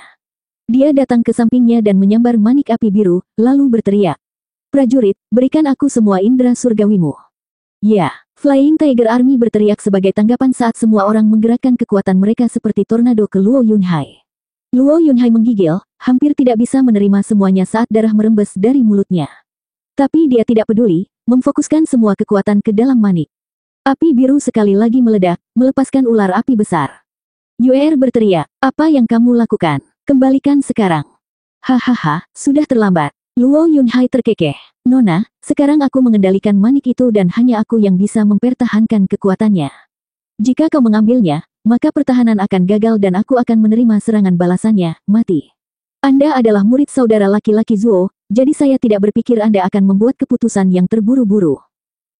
Dia datang ke sampingnya dan menyambar manik api biru, lalu berteriak. Prajurit, berikan aku semua indera surgawimu. Ya, Flying Tiger Army berteriak sebagai tanggapan saat semua orang menggerakkan kekuatan mereka seperti tornado ke Luo Yunhai. Luo Yunhai menggigil, hampir tidak bisa menerima semuanya saat darah merembes dari mulutnya. Tapi dia tidak peduli, memfokuskan semua kekuatan ke dalam manik. Api biru sekali lagi meledak, melepaskan ular api besar. Yuer berteriak, apa yang kamu lakukan? Kembalikan sekarang. Hahaha, sudah terlambat. Luo Yunhai terkekeh. Nona, sekarang aku mengendalikan manik itu dan hanya aku yang bisa mempertahankan kekuatannya. Jika kau mengambilnya, maka pertahanan akan gagal dan aku akan menerima serangan balasannya, mati. Anda adalah murid saudara laki-laki Zuo, jadi saya tidak berpikir Anda akan membuat keputusan yang terburu-buru.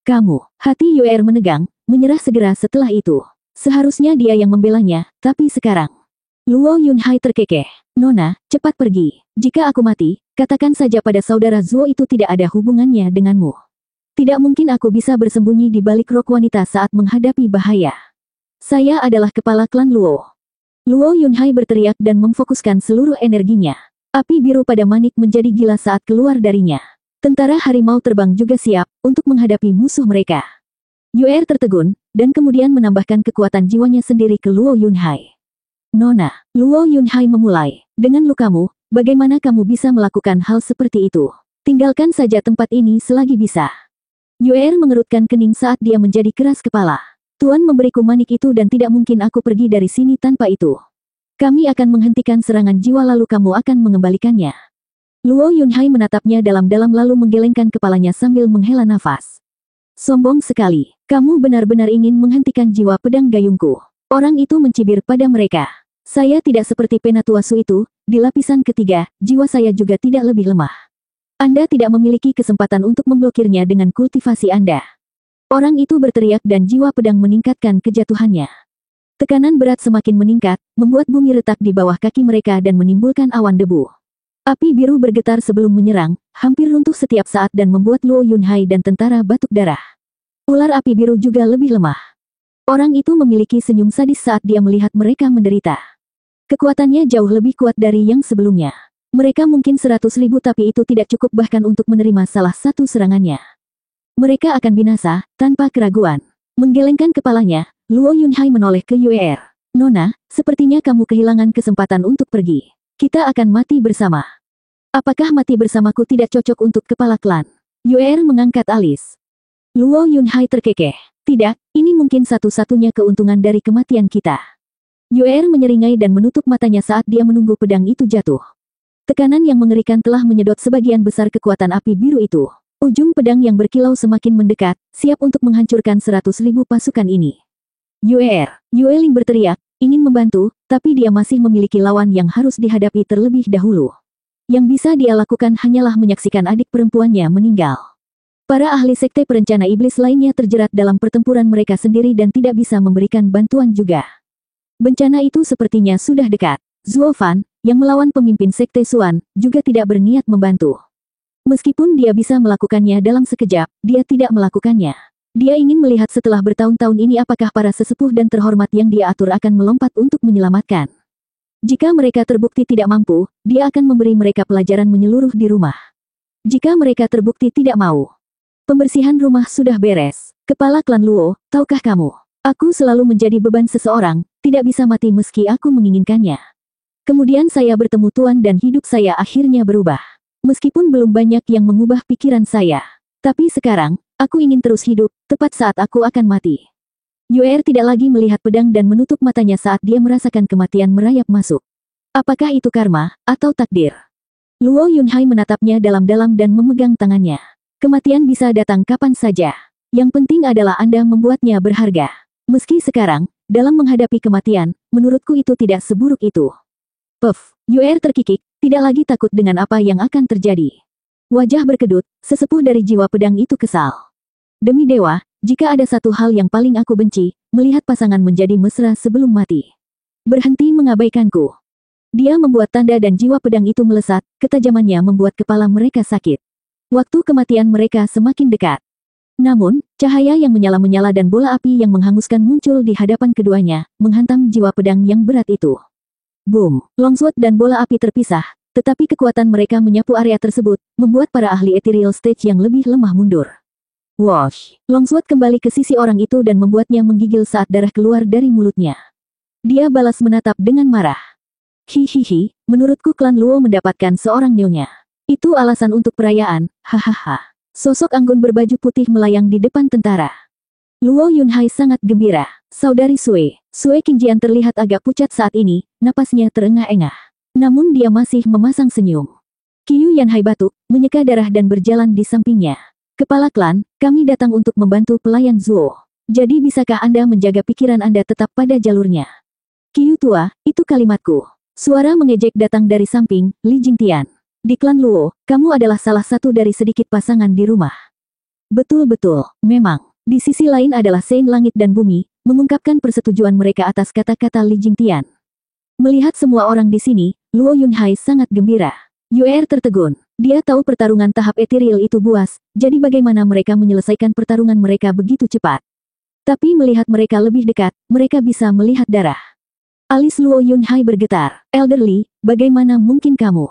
Kamu, hati Yuer menegang, menyerah segera setelah itu. Seharusnya dia yang membelanya, tapi sekarang. Luo Yunhai terkekeh. Nona, cepat pergi. Jika aku mati, katakan saja pada saudara Zuo itu tidak ada hubungannya denganmu. Tidak mungkin aku bisa bersembunyi di balik rok wanita saat menghadapi bahaya. Saya adalah kepala klan Luo. Luo Yunhai berteriak dan memfokuskan seluruh energinya. Api biru pada manik menjadi gila saat keluar darinya. Tentara harimau terbang juga siap untuk menghadapi musuh mereka. Yuer tertegun, dan kemudian menambahkan kekuatan jiwanya sendiri ke Luo Yunhai. Nona, Luo Yunhai memulai. Dengan lukamu, bagaimana kamu bisa melakukan hal seperti itu? Tinggalkan saja tempat ini selagi bisa. Yuer mengerutkan kening saat dia menjadi keras kepala. Tuan memberiku manik itu dan tidak mungkin aku pergi dari sini tanpa itu. Kami akan menghentikan serangan jiwa lalu kamu akan mengembalikannya. Luo Yunhai menatapnya dalam-dalam lalu menggelengkan kepalanya sambil menghela nafas. Sombong sekali, kamu benar-benar ingin menghentikan jiwa pedang gayungku. Orang itu mencibir pada mereka. Saya tidak seperti Penatua Su itu, di lapisan ketiga, jiwa saya juga tidak lebih lemah. Anda tidak memiliki kesempatan untuk memblokirnya dengan kultivasi Anda. Orang itu berteriak dan jiwa pedang meningkatkan kejatuhannya. Tekanan berat semakin meningkat, membuat bumi retak di bawah kaki mereka dan menimbulkan awan debu. Api biru bergetar sebelum menyerang, hampir runtuh setiap saat dan membuat Luo Yunhai dan tentara batuk darah. Ular api biru juga lebih lemah. Orang itu memiliki senyum sadis saat dia melihat mereka menderita. Kekuatannya jauh lebih kuat dari yang sebelumnya. Mereka mungkin 100.000 tapi itu tidak cukup bahkan untuk menerima salah satu serangannya. Mereka akan binasa, tanpa keraguan. Menggelengkan kepalanya, Luo Yunhai menoleh ke Yuer. Nona, sepertinya kamu kehilangan kesempatan untuk pergi. Kita akan mati bersama. Apakah mati bersamaku tidak cocok untuk kepala klan? Yuer mengangkat alis. Luo Yunhai terkekeh. Tidak, ini mungkin satu-satunya keuntungan dari kematian kita. Yuer menyeringai dan menutup matanya saat dia menunggu pedang itu jatuh. Tekanan yang mengerikan telah menyedot sebagian besar kekuatan api biru itu. Ujung pedang yang berkilau semakin mendekat, siap untuk menghancurkan 100.000 pasukan ini. Yueling berteriak, ingin membantu, tapi dia masih memiliki lawan yang harus dihadapi terlebih dahulu. Yang bisa dia lakukan hanyalah menyaksikan adik perempuannya meninggal. Para ahli sekte perencana iblis lainnya terjerat dalam pertempuran mereka sendiri dan tidak bisa memberikan bantuan juga. Bencana itu sepertinya sudah dekat. Zuo Fan, yang melawan pemimpin sekte Xuan, juga tidak berniat membantu. Meskipun dia bisa melakukannya dalam sekejap, dia tidak melakukannya. Dia ingin melihat setelah bertahun-tahun ini apakah para sesepuh dan terhormat yang dia atur akan melompat untuk menyelamatkan. Jika mereka terbukti tidak mampu, dia akan memberi mereka pelajaran menyeluruh di rumah. Jika mereka terbukti tidak mau, pembersihan rumah sudah beres. Kepala klan Luo, tahukah kamu? Aku selalu menjadi beban seseorang, tidak bisa mati meski aku menginginkannya. Kemudian saya bertemu Tuan dan hidup saya akhirnya berubah. Meskipun belum banyak yang mengubah pikiran saya. Tapi sekarang, aku ingin terus hidup, tepat saat aku akan mati. Yuer tidak lagi melihat pedang dan menutup matanya saat dia merasakan kematian merayap masuk. Apakah itu karma, atau takdir? Luo Yunhai menatapnya dalam-dalam dan memegang tangannya. Kematian bisa datang kapan saja. Yang penting adalah Anda membuatnya berharga. Meski sekarang, dalam menghadapi kematian, menurutku itu tidak seburuk itu. Puff, Yuer terkikik, tidak lagi takut dengan apa yang akan terjadi. Wajah berkedut, sesepuh dari jiwa pedang itu kesal. Demi dewa, jika ada satu hal yang paling aku benci, melihat pasangan menjadi mesra sebelum mati. Berhenti mengabaikanku. Dia membuat tanda dan jiwa pedang itu melesat, ketajamannya membuat kepala mereka sakit. Waktu kematian mereka semakin dekat. Namun, cahaya yang menyala-menyala dan bola api yang menghanguskan muncul di hadapan keduanya, menghantam jiwa pedang yang berat itu. Boom, longsword dan bola api terpisah, tetapi kekuatan mereka menyapu area tersebut, membuat para ahli ethereal stage yang lebih lemah mundur. Wash, longsword kembali ke sisi orang itu dan membuatnya menggigil saat darah keluar dari mulutnya. Dia balas menatap dengan marah. Hihihi, menurutku klan Luo mendapatkan seorang nyonya. Itu alasan untuk perayaan, hahaha. Sosok anggun berbaju putih melayang di depan tentara. Luo Yunhai sangat gembira. Saudari Sue Qingjian terlihat agak pucat saat ini, napasnya terengah-engah. Namun dia masih memasang senyum. Qiu Yanhai batuk, menyeka darah dan berjalan di sampingnya. Kepala klan, kami datang untuk membantu pelayan Zuo. Jadi bisakah Anda menjaga pikiran Anda tetap pada jalurnya? Qiu tua, itu kalimatku. Suara mengejek datang dari samping, Li Jingtian. Di klan Luo, kamu adalah salah satu dari sedikit pasangan di rumah. Betul-betul, memang. Di sisi lain adalah Sein Langit dan Bumi, mengungkapkan persetujuan mereka atas kata-kata Li Jingtian. Melihat semua orang di sini, Luo Yunhai sangat gembira. Yuer tertegun. Dia tahu pertarungan tahap ethereal itu buas, jadi bagaimana mereka menyelesaikan pertarungan mereka begitu cepat. Tapi melihat mereka lebih dekat, mereka bisa melihat darah. Alis Luo Yunhai bergetar. Elderly, bagaimana mungkin kamu?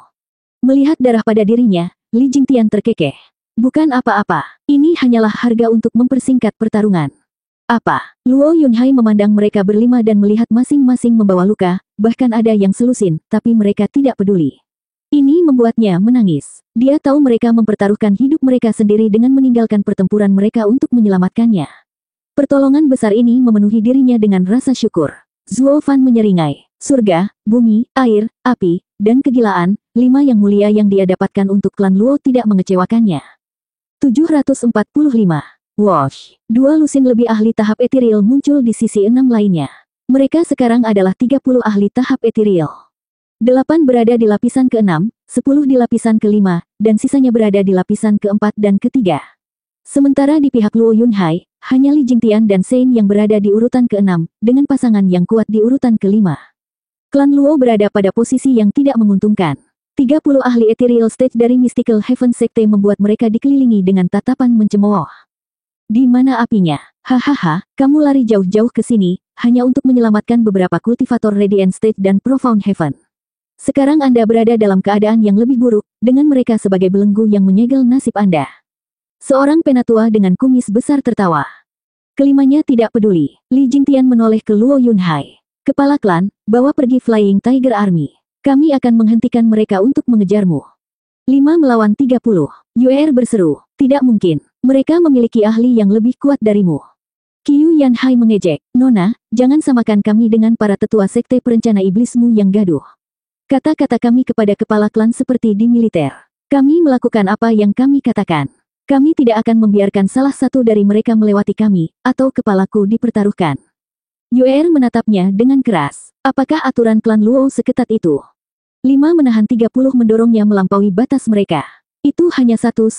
Melihat darah pada dirinya, Li Jingtian terkekeh. Bukan apa-apa, ini hanyalah harga untuk mempersingkat pertarungan. Apa? Luo Yunhai memandang mereka berlima dan melihat masing-masing membawa luka, bahkan ada yang selusin, tapi mereka tidak peduli. Ini membuatnya menangis. Dia tahu mereka mempertaruhkan hidup mereka sendiri dengan meninggalkan pertempuran mereka untuk menyelamatkannya. Pertolongan besar ini memenuhi dirinya dengan rasa syukur. Zuo Fan menyeringai. Surga, bumi, air, api, dan kegilaan, 5 yang mulia yang dia dapatkan untuk klan Luo tidak mengecewakannya. 745. Wash. 2 lusin lebih ahli tahap ethereal muncul di sisi 6 lainnya. Mereka sekarang adalah 30 ahli tahap ethereal. 8 berada di lapisan ke-6, 10 di lapisan ke-5, dan sisanya berada di lapisan ke-4 dan ke-3. Sementara di pihak Luo Yunhai, hanya Li Jingtian dan Sein yang berada di urutan ke-6, dengan pasangan yang kuat di urutan ke-5. Klan Luo berada pada posisi yang tidak menguntungkan. 30 ahli ethereal stage dari Mystical Heaven Sekte membuat mereka dikelilingi dengan tatapan mencemooh. Di mana apinya? Hahaha, kamu lari jauh-jauh ke sini, hanya untuk menyelamatkan beberapa kultivator Radiant Stage dan Profound Heaven. Sekarang Anda berada dalam keadaan yang lebih buruk, dengan mereka sebagai belenggu yang menyegel nasib Anda. Seorang penatua dengan kumis besar tertawa. Kelimanya tidak peduli. Li Jingtian menoleh ke Luo Yunhai. Kepala klan, bawa pergi Flying Tiger Army. Kami akan menghentikan mereka untuk mengejarmu. 5 melawan 30. Yuer berseru, tidak mungkin. Mereka memiliki ahli yang lebih kuat darimu. Qiu Yanhai mengejek, Nona, jangan samakan kami dengan para tetua sekte perencana iblismu yang gaduh. Kata-kata kami kepada kepala klan seperti di militer. Kami melakukan apa yang kami katakan. Kami tidak akan membiarkan salah satu dari mereka melewati kami, atau kepalaku dipertaruhkan. Yuer menatapnya dengan keras. Apakah aturan klan Luo seketat itu? 5 menahan 30 mendorongnya melampaui batas mereka. Itu hanya 1-6.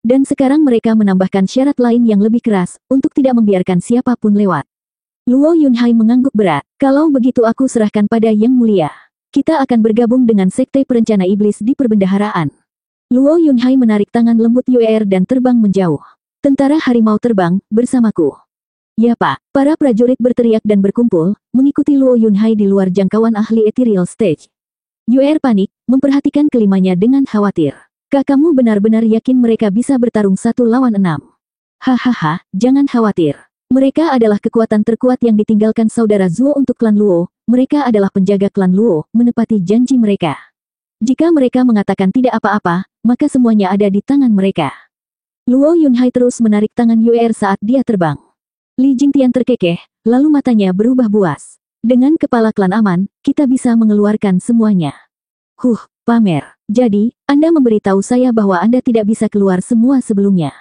Dan sekarang mereka menambahkan syarat lain yang lebih keras, untuk tidak membiarkan siapapun lewat. Luo Yunhai mengangguk berat. Kalau begitu aku serahkan pada Yang Mulia. Kita akan bergabung dengan sekte perencana iblis di perbendaharaan. Luo Yunhai menarik tangan lembut Yuer dan terbang menjauh. Tentara harimau terbang, bersamaku. Ya Pak, para prajurit berteriak dan berkumpul, mengikuti Luo Yunhai di luar jangkauan ahli ethereal stage. Yuer panik, memperhatikan kelimanya dengan khawatir. Kamu benar-benar yakin mereka bisa bertarung 1 lawan 6? Hahaha, jangan khawatir. Mereka adalah kekuatan terkuat yang ditinggalkan saudara Zuo untuk klan Luo. Mereka adalah penjaga klan Luo, menepati janji mereka. Jika mereka mengatakan tidak apa-apa, maka semuanya ada di tangan mereka. Luo Yunhai terus menarik tangan Yuer saat dia terbang. Li Jingtian terkekeh, lalu matanya berubah buas. Dengan kepala klan aman, kita bisa mengeluarkan semuanya. Pamer. Jadi, Anda memberitahu saya bahwa Anda tidak bisa keluar semua sebelumnya.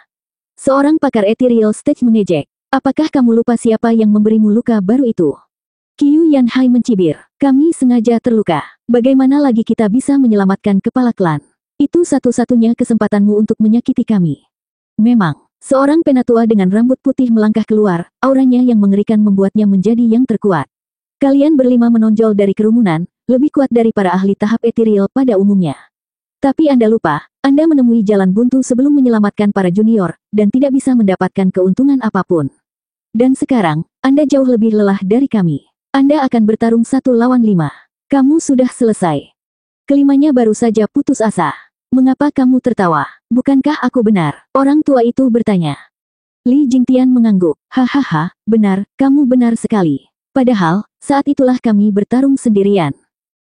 Seorang pakar ethereal stage mengejek. Apakah kamu lupa siapa yang memberimu luka baru itu? Qiu Yanhai mencibir. Kami sengaja terluka. Bagaimana lagi kita bisa menyelamatkan kepala klan? Itu satu-satunya kesempatanmu untuk menyakiti kami. Memang, seorang penatua dengan rambut putih melangkah keluar, auranya yang mengerikan membuatnya menjadi yang terkuat. Kalian berlima menonjol dari kerumunan, lebih kuat dari para ahli tahap ethereal pada umumnya. Tapi Anda lupa, Anda menemui jalan buntu sebelum menyelamatkan para junior, dan tidak bisa mendapatkan keuntungan apapun. Dan sekarang, Anda jauh lebih lelah dari kami. Anda akan bertarung 1 lawan 5. Kamu sudah selesai. Kelimanya baru saja putus asa. Mengapa kamu tertawa? Bukankah aku benar? Orang tua itu bertanya. Li Jingtian mengangguk. Hahaha, benar, kamu benar sekali. Padahal, saat itulah kami bertarung sendirian.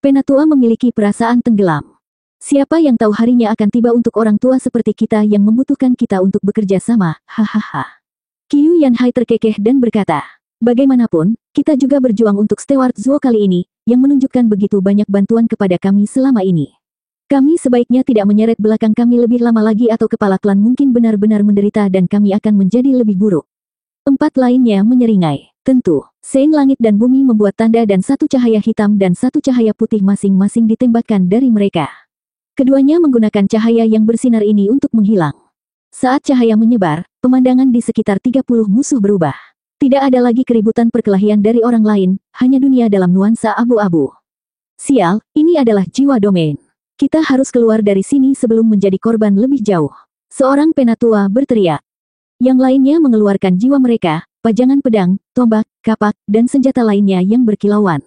Penatua memiliki perasaan tenggelam. Siapa yang tahu harinya akan tiba untuk orang tua seperti kita yang membutuhkan kita untuk bekerja sama, hahaha. Qiu Yanhai terkekeh dan berkata, bagaimanapun, kita juga berjuang untuk Steward Zuo kali ini, yang menunjukkan begitu banyak bantuan kepada kami selama ini. Kami sebaiknya tidak menyeret belakang kami lebih lama lagi atau kepala klan mungkin benar-benar menderita dan kami akan menjadi lebih buruk. 4 lainnya menyeringai. Tentu, Sein langit dan bumi membuat tanda dan 1 cahaya hitam dan 1 cahaya putih masing-masing ditembakkan dari mereka. Keduanya menggunakan cahaya yang bersinar ini untuk menghilang. Saat cahaya menyebar, pemandangan di sekitar 30 musuh berubah. Tidak ada lagi keributan perkelahian dari orang lain, hanya dunia dalam nuansa abu-abu. Sial, ini adalah jiwa domain. Kita harus keluar dari sini sebelum menjadi korban lebih jauh. Seorang penatua berteriak. Yang lainnya mengeluarkan jiwa mereka, pajangan pedang, tombak, kapak, dan senjata lainnya yang berkilauan.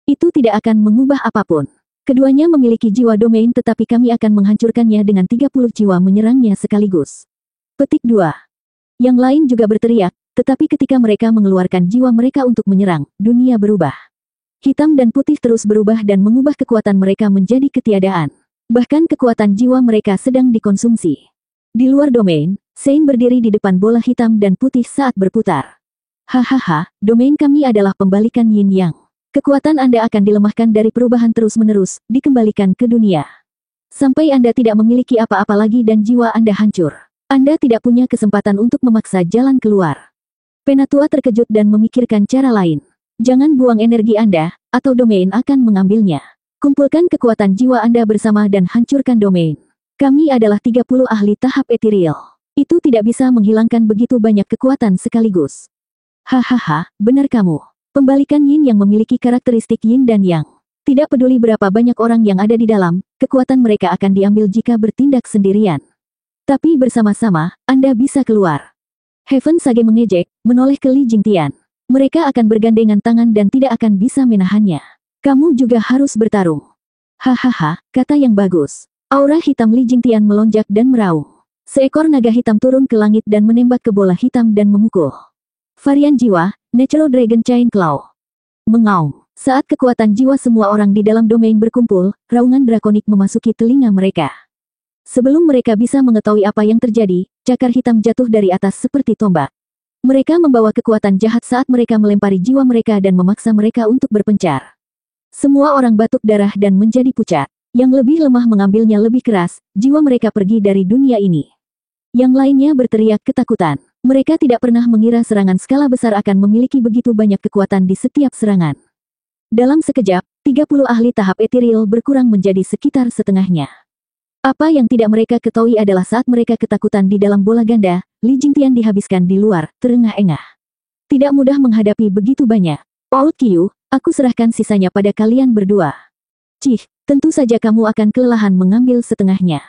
Itu tidak akan mengubah apapun. Keduanya memiliki jiwa domain tetapi kami akan menghancurkannya dengan 30 jiwa menyerangnya sekaligus. Petik 2. Yang lain juga berteriak, tetapi ketika mereka mengeluarkan jiwa mereka untuk menyerang, dunia berubah. Hitam dan putih terus berubah dan mengubah kekuatan mereka menjadi ketiadaan. Bahkan kekuatan jiwa mereka sedang dikonsumsi. Di luar domain, Sein berdiri di depan bola hitam dan putih saat berputar. Hahaha, domain kami adalah pembalikan yin yang. Kekuatan Anda akan dilemahkan dari perubahan terus-menerus, dikembalikan ke dunia. Sampai Anda tidak memiliki apa-apa lagi dan jiwa Anda hancur. Anda tidak punya kesempatan untuk memaksa jalan keluar. Penatua terkejut dan memikirkan cara lain. Jangan buang energi Anda, atau domain akan mengambilnya. Kumpulkan kekuatan jiwa Anda bersama dan hancurkan domain. Kami adalah 30 ahli tahap ethereal. Itu tidak bisa menghilangkan begitu banyak kekuatan sekaligus. Hahaha, benar kamu. Pembalikan yin yang memiliki karakteristik yin dan yang. Tidak peduli berapa banyak orang yang ada di dalam, kekuatan mereka akan diambil jika bertindak sendirian. Tapi bersama-sama, Anda bisa keluar. Heaven Sage mengejek, menoleh ke Li Jingtian. Mereka akan bergandengan tangan dan tidak akan bisa menahannya. Kamu juga harus bertarung. Hahaha, kata yang bagus. Aura hitam Li Jingtian melonjak dan meraung. Seekor naga hitam turun ke langit dan menembak ke bola hitam dan memukul. Varian jiwa, Natural Dragon Chain Claw. Mengaum. Saat kekuatan jiwa semua orang di dalam domain berkumpul, raungan drakonik memasuki telinga mereka. Sebelum mereka bisa mengetahui apa yang terjadi, cakar hitam jatuh dari atas seperti tombak. Mereka membawa kekuatan jahat saat mereka melempari jiwa mereka dan memaksa mereka untuk berpencar. Semua orang batuk darah dan menjadi pucat. Yang lebih lemah mengambilnya lebih keras, jiwa mereka pergi dari dunia ini. Yang lainnya berteriak ketakutan. Mereka tidak pernah mengira serangan skala besar akan memiliki begitu banyak kekuatan di setiap serangan. Dalam sekejap, 30 ahli tahap etiril berkurang menjadi sekitar setengahnya. Apa yang tidak mereka ketahui adalah saat mereka ketakutan di dalam bola ganda, Li Jingtian dihabiskan di luar, terengah-engah. Tidak mudah menghadapi begitu banyak. Old Qiu, aku serahkan sisanya pada kalian berdua. Cih, tentu saja kamu akan kelelahan mengambil setengahnya.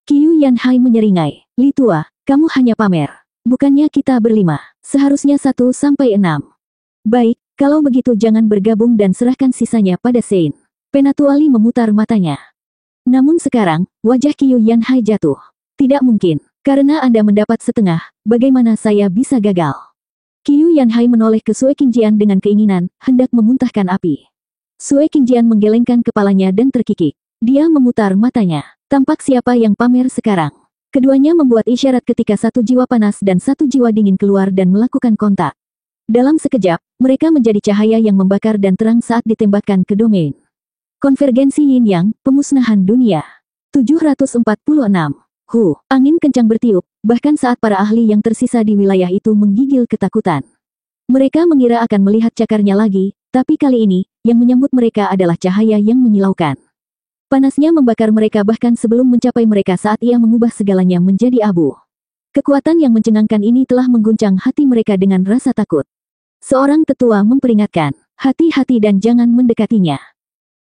Qiu Yanhai menyeringai. Li Tua, kamu hanya pamer. Bukannya kita berlima, seharusnya 1 sampai 6. Baik, kalau begitu jangan bergabung dan serahkan sisanya pada Sein. Penatuali memutar matanya. Namun sekarang, wajah Qiu Yanhai jatuh. Tidak mungkin, karena Anda mendapat setengah, bagaimana saya bisa gagal? Qiu Yanhai menoleh ke Sue Qingjian dengan keinginan, hendak memuntahkan api. Sue Qingjian menggelengkan kepalanya dan terkikik. Dia memutar matanya. Tampak siapa yang pamer sekarang. Keduanya membuat isyarat ketika satu jiwa panas dan satu jiwa dingin keluar dan melakukan kontak. Dalam sekejap, mereka menjadi cahaya yang membakar dan terang saat ditembakkan ke domain. Konvergensi Yin Yang, pemusnahan dunia. 746. Angin kencang bertiup, bahkan saat para ahli yang tersisa di wilayah itu menggigil ketakutan. Mereka mengira akan melihat cakarnya lagi, tapi kali ini, yang menyambut mereka adalah cahaya yang menyilaukan. Panasnya membakar mereka bahkan sebelum mencapai mereka saat ia mengubah segalanya menjadi abu. Kekuatan yang mencengangkan ini telah mengguncang hati mereka dengan rasa takut. Seorang tetua memperingatkan, hati-hati dan jangan mendekatinya.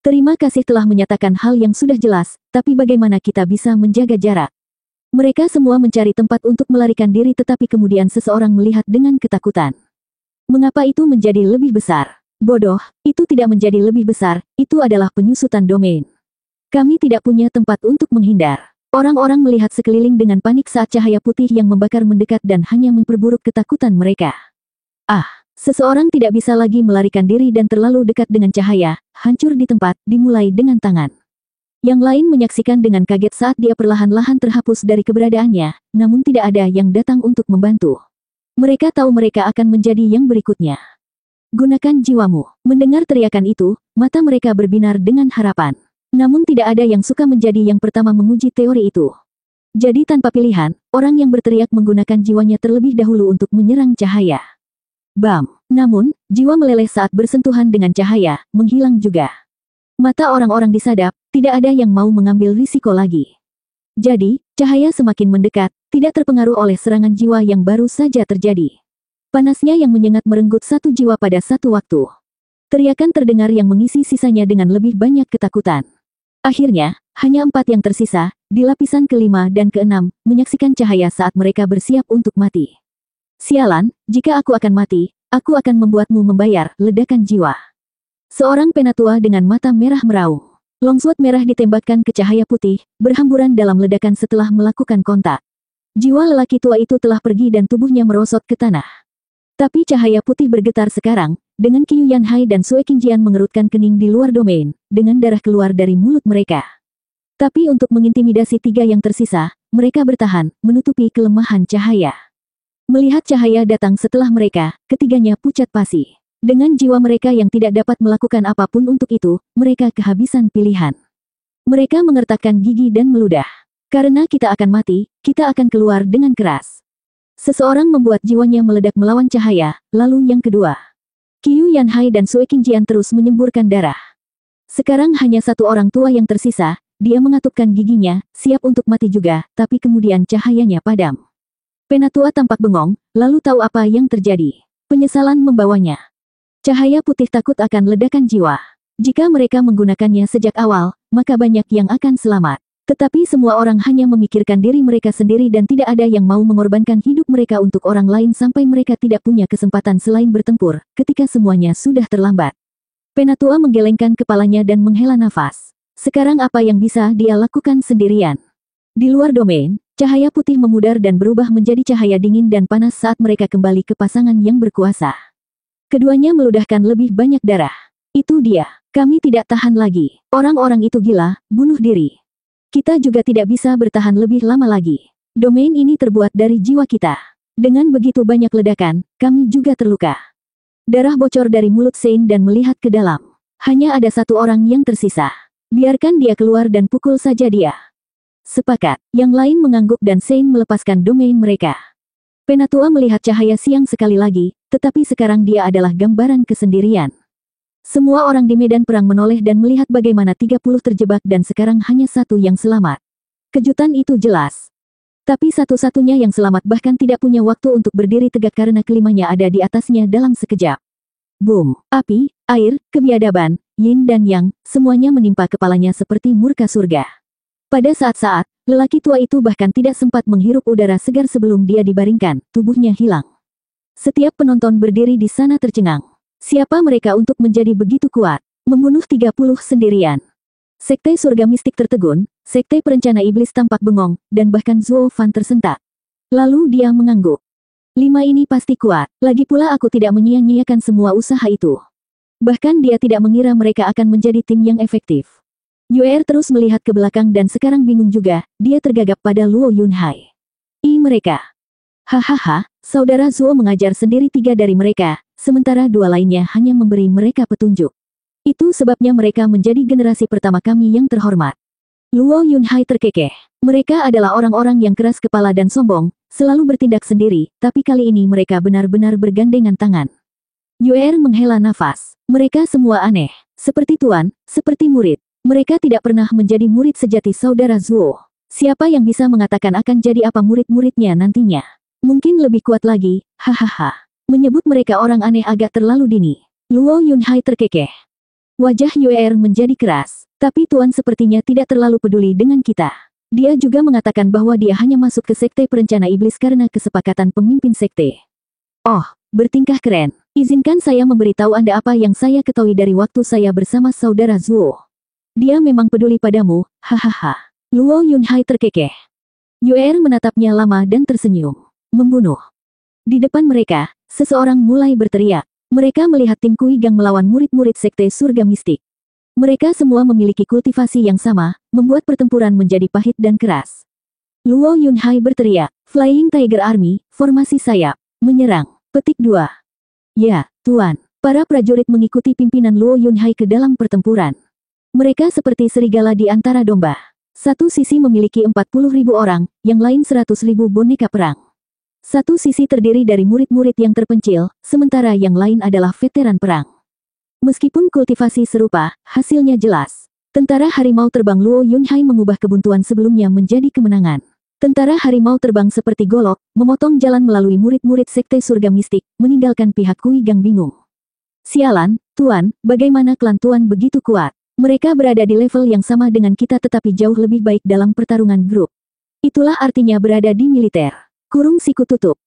Terima kasih telah menyatakan hal yang sudah jelas, tapi bagaimana kita bisa menjaga jarak? Mereka semua mencari tempat untuk melarikan diri tetapi kemudian seseorang melihat dengan ketakutan. Mengapa itu menjadi lebih besar? Bodoh, itu tidak menjadi lebih besar, itu adalah penyusutan domain. Kami tidak punya tempat untuk menghindar. Orang-orang melihat sekeliling dengan panik saat cahaya putih yang membakar mendekat dan hanya memperburuk ketakutan mereka. Seseorang tidak bisa lagi melarikan diri dan terlalu dekat dengan cahaya, hancur di tempat, dimulai dengan tangan. Yang lain menyaksikan dengan kaget saat dia perlahan-lahan terhapus dari keberadaannya, namun tidak ada yang datang untuk membantu. Mereka tahu mereka akan menjadi yang berikutnya. Gunakan jiwamu. Mendengar teriakan itu, mata mereka berbinar dengan harapan. Namun tidak ada yang suka menjadi yang pertama menguji teori itu. Jadi tanpa pilihan, orang yang berteriak menggunakan jiwanya terlebih dahulu untuk menyerang cahaya. Bam! Namun, jiwa meleleh saat bersentuhan dengan cahaya, menghilang juga. Mata orang-orang disadap, tidak ada yang mau mengambil risiko lagi. Jadi, cahaya semakin mendekat, tidak terpengaruh oleh serangan jiwa yang baru saja terjadi. Panasnya yang menyengat merenggut satu jiwa pada satu waktu. Teriakan terdengar yang mengisi sisanya dengan lebih banyak ketakutan. Akhirnya, hanya 4 yang tersisa, di lapisan ke-5 dan ke-6, menyaksikan cahaya saat mereka bersiap untuk mati. Sialan, jika aku akan mati, aku akan membuatmu membayar, ledakan jiwa. Seorang penatua dengan mata merah meraung. Longsword merah ditembakkan ke cahaya putih, berhamburan dalam ledakan setelah melakukan kontak. Jiwa lelaki tua itu telah pergi dan tubuhnya merosot ke tanah. Tapi cahaya putih bergetar sekarang, dengan Qiu Yanhai dan Sue Qingjian mengerutkan kening di luar domain, dengan darah keluar dari mulut mereka. Tapi untuk mengintimidasi 3 yang tersisa, mereka bertahan, menutupi kelemahan cahaya. Melihat cahaya datang setelah mereka, ketiganya pucat pasi. Dengan jiwa mereka yang tidak dapat melakukan apapun untuk itu, mereka kehabisan pilihan. Mereka mengertakkan gigi dan meludah. Karena kita akan mati, kita akan keluar dengan keras. Seseorang membuat jiwanya meledak melawan cahaya, lalu yang kedua. Qiu Yanhai dan Sue Qingjian terus menyemburkan darah. Sekarang hanya satu orang tua yang tersisa, dia mengatupkan giginya, siap untuk mati juga, tapi kemudian cahayanya padam. Penatua tampak bengong, lalu tahu apa yang terjadi. Penyesalan membawanya. Cahaya putih takut akan ledakan jiwa. Jika mereka menggunakannya sejak awal, maka banyak yang akan selamat. Tetapi semua orang hanya memikirkan diri mereka sendiri dan tidak ada yang mau mengorbankan hidup mereka untuk orang lain sampai mereka tidak punya kesempatan selain bertempur, ketika semuanya sudah terlambat. Penatua menggelengkan kepalanya dan menghela nafas. Sekarang apa yang bisa dia lakukan sendirian? Di luar domain, cahaya putih memudar dan berubah menjadi cahaya dingin dan panas saat mereka kembali ke pasangan yang berkuasa. Keduanya meludahkan lebih banyak darah. Itu dia. Kami tidak tahan lagi. Orang-orang itu gila, bunuh diri. Kita juga tidak bisa bertahan lebih lama lagi. Domain ini terbuat dari jiwa kita. Dengan begitu banyak ledakan, kami juga terluka. Darah bocor dari mulut Sein dan melihat ke dalam. Hanya ada satu orang yang tersisa. Biarkan dia keluar dan pukul saja dia. Sepakat. Yang lain mengangguk dan Sein melepaskan domain mereka. Penatua melihat cahaya siang sekali lagi, tetapi sekarang dia adalah gambaran kesendirian. Semua orang di medan perang menoleh dan melihat bagaimana 30 terjebak dan sekarang hanya satu yang selamat. Kejutan itu jelas. Tapi satu-satunya yang selamat bahkan tidak punya waktu untuk berdiri tegak karena kelimanya ada di atasnya dalam sekejap. Boom, api, air, kebiadaban, yin dan yang, semuanya menimpa kepalanya seperti murka surga. Pada saat-saat, lelaki tua itu bahkan tidak sempat menghirup udara segar sebelum dia dibaringkan, tubuhnya hilang. Setiap penonton berdiri di sana tercengang. Siapa mereka untuk menjadi begitu kuat? Membunuh 30 sendirian. Sekte surga mistik tertegun, sekte perencana iblis tampak bengong, dan bahkan Zuo Fan tersentak. Lalu dia mengangguk. 5 ini pasti kuat, lagi pula aku tidak menyia-nyiakan semua usaha itu. Bahkan dia tidak mengira mereka akan menjadi tim yang efektif. Yuer terus melihat ke belakang dan sekarang bingung juga, dia tergagap pada Luo Yunhai. Mereka. Hahaha, saudara Zuo mengajar sendiri 3 dari mereka, sementara 2 lainnya hanya memberi mereka petunjuk. Itu sebabnya mereka menjadi generasi pertama kami yang terhormat. Luo Yunhai terkekeh. Mereka adalah orang-orang yang keras kepala dan sombong, selalu bertindak sendiri, tapi kali ini mereka benar-benar bergandengan tangan. Yuer menghela nafas. Mereka semua aneh. Seperti tuan, seperti murid. Mereka tidak pernah menjadi murid sejati saudara Zuo. Siapa yang bisa mengatakan akan jadi apa murid-muridnya nantinya? Mungkin lebih kuat lagi, hahaha. Menyebut mereka orang aneh agak terlalu dini. Luo Yunhai terkekeh. Wajah Yuer menjadi keras. Tapi tuan sepertinya tidak terlalu peduli dengan kita. Dia juga mengatakan bahwa dia hanya masuk ke sekte perencana iblis karena kesepakatan pemimpin sekte. Oh, bertingkah keren. Izinkan saya memberitahu Anda apa yang saya ketahui dari waktu saya bersama saudara Zuo. Dia memang peduli padamu, hahaha. Luo Yunhai terkekeh. Yuer menatapnya lama dan tersenyum. Membunuh. Di depan mereka, seseorang mulai berteriak. Mereka melihat tim Kuigang melawan murid-murid sekte surga mistik. Mereka semua memiliki kultivasi yang sama, membuat pertempuran menjadi pahit dan keras. Luo Yunhai berteriak, Flying Tiger Army, formasi sayap, menyerang. Petik 2. Ya, tuan. Para prajurit mengikuti pimpinan Luo Yunhai ke dalam pertempuran. Mereka seperti serigala di antara domba. Satu sisi memiliki 40.000 orang, yang lain 100.000 boneka perang. Satu sisi terdiri dari murid-murid yang terpencil, sementara yang lain adalah veteran perang. Meskipun kultivasi serupa, hasilnya jelas. Tentara harimau terbang Luo Yunhai mengubah kebuntuan sebelumnya menjadi kemenangan. Tentara harimau terbang seperti golok, memotong jalan melalui murid-murid sekte surga mistik, meninggalkan pihak Kuigang bingung. Sialan, tuan, bagaimana klan tuan begitu kuat? Mereka berada di level yang sama dengan kita tetapi jauh lebih baik dalam pertarungan grup. Itulah artinya berada di militer. Kurung siku tutup.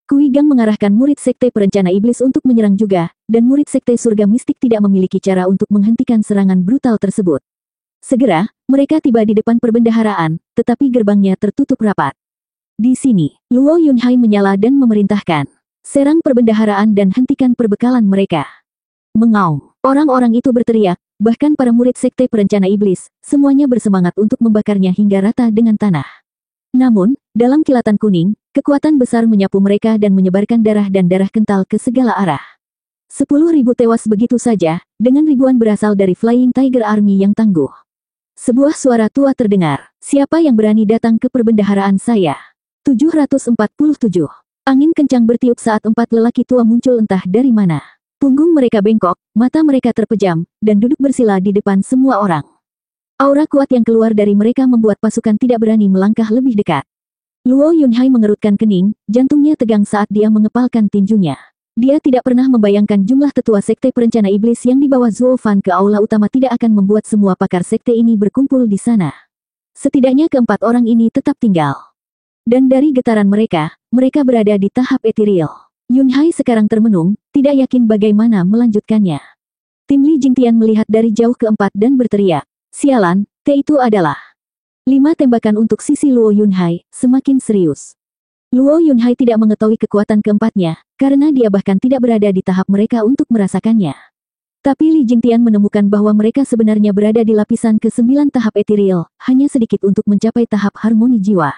Kuigang mengarahkan murid sekte perencana iblis untuk menyerang juga, dan murid sekte surga mistik tidak memiliki cara untuk menghentikan serangan brutal tersebut. Segera, mereka tiba di depan perbendaharaan, tetapi gerbangnya tertutup rapat. Di sini, Luo Yunhai menyala dan memerintahkan. Serang perbendaharaan dan hentikan perbekalan mereka. Mengaum. Orang-orang itu berteriak, bahkan para murid sekte perencana iblis, semuanya bersemangat untuk membakarnya hingga rata dengan tanah. Namun, dalam kilatan kuning, kekuatan besar menyapu mereka dan menyebarkan darah dan darah kental ke segala arah. 10.000 tewas begitu saja, dengan ribuan berasal dari Flying Tiger Army yang tangguh. Sebuah suara tua terdengar, siapa yang berani datang ke perbendaharaan saya? 747. Angin kencang bertiup saat 4 lelaki tua muncul entah dari mana. Punggung mereka bengkok, mata mereka terpejam, dan duduk bersila di depan semua orang. Aura kuat yang keluar dari mereka membuat pasukan tidak berani melangkah lebih dekat. Luo Yunhai mengerutkan kening, jantungnya tegang saat dia mengepalkan tinjunya. Dia tidak pernah membayangkan jumlah tetua sekte perencana iblis yang dibawa Zuo Fan ke aula utama tidak akan membuat semua pakar sekte ini berkumpul di sana. Setidaknya keempat orang ini tetap tinggal. Dan dari getaran mereka, mereka berada di tahap etiril. Yunhai sekarang termenung, tidak yakin bagaimana melanjutkannya. Tim Li Jingtian melihat dari jauh keempat dan berteriak. Sialan, itu adalah 5 tembakan untuk sisi Luo Yunhai, semakin serius. Luo Yunhai tidak mengetahui kekuatan keempatnya, karena dia bahkan tidak berada di tahap mereka untuk merasakannya. Tapi Li Jingtian menemukan bahwa mereka sebenarnya berada di lapisan ke-9 tahap ethereal, hanya sedikit untuk mencapai tahap harmoni jiwa.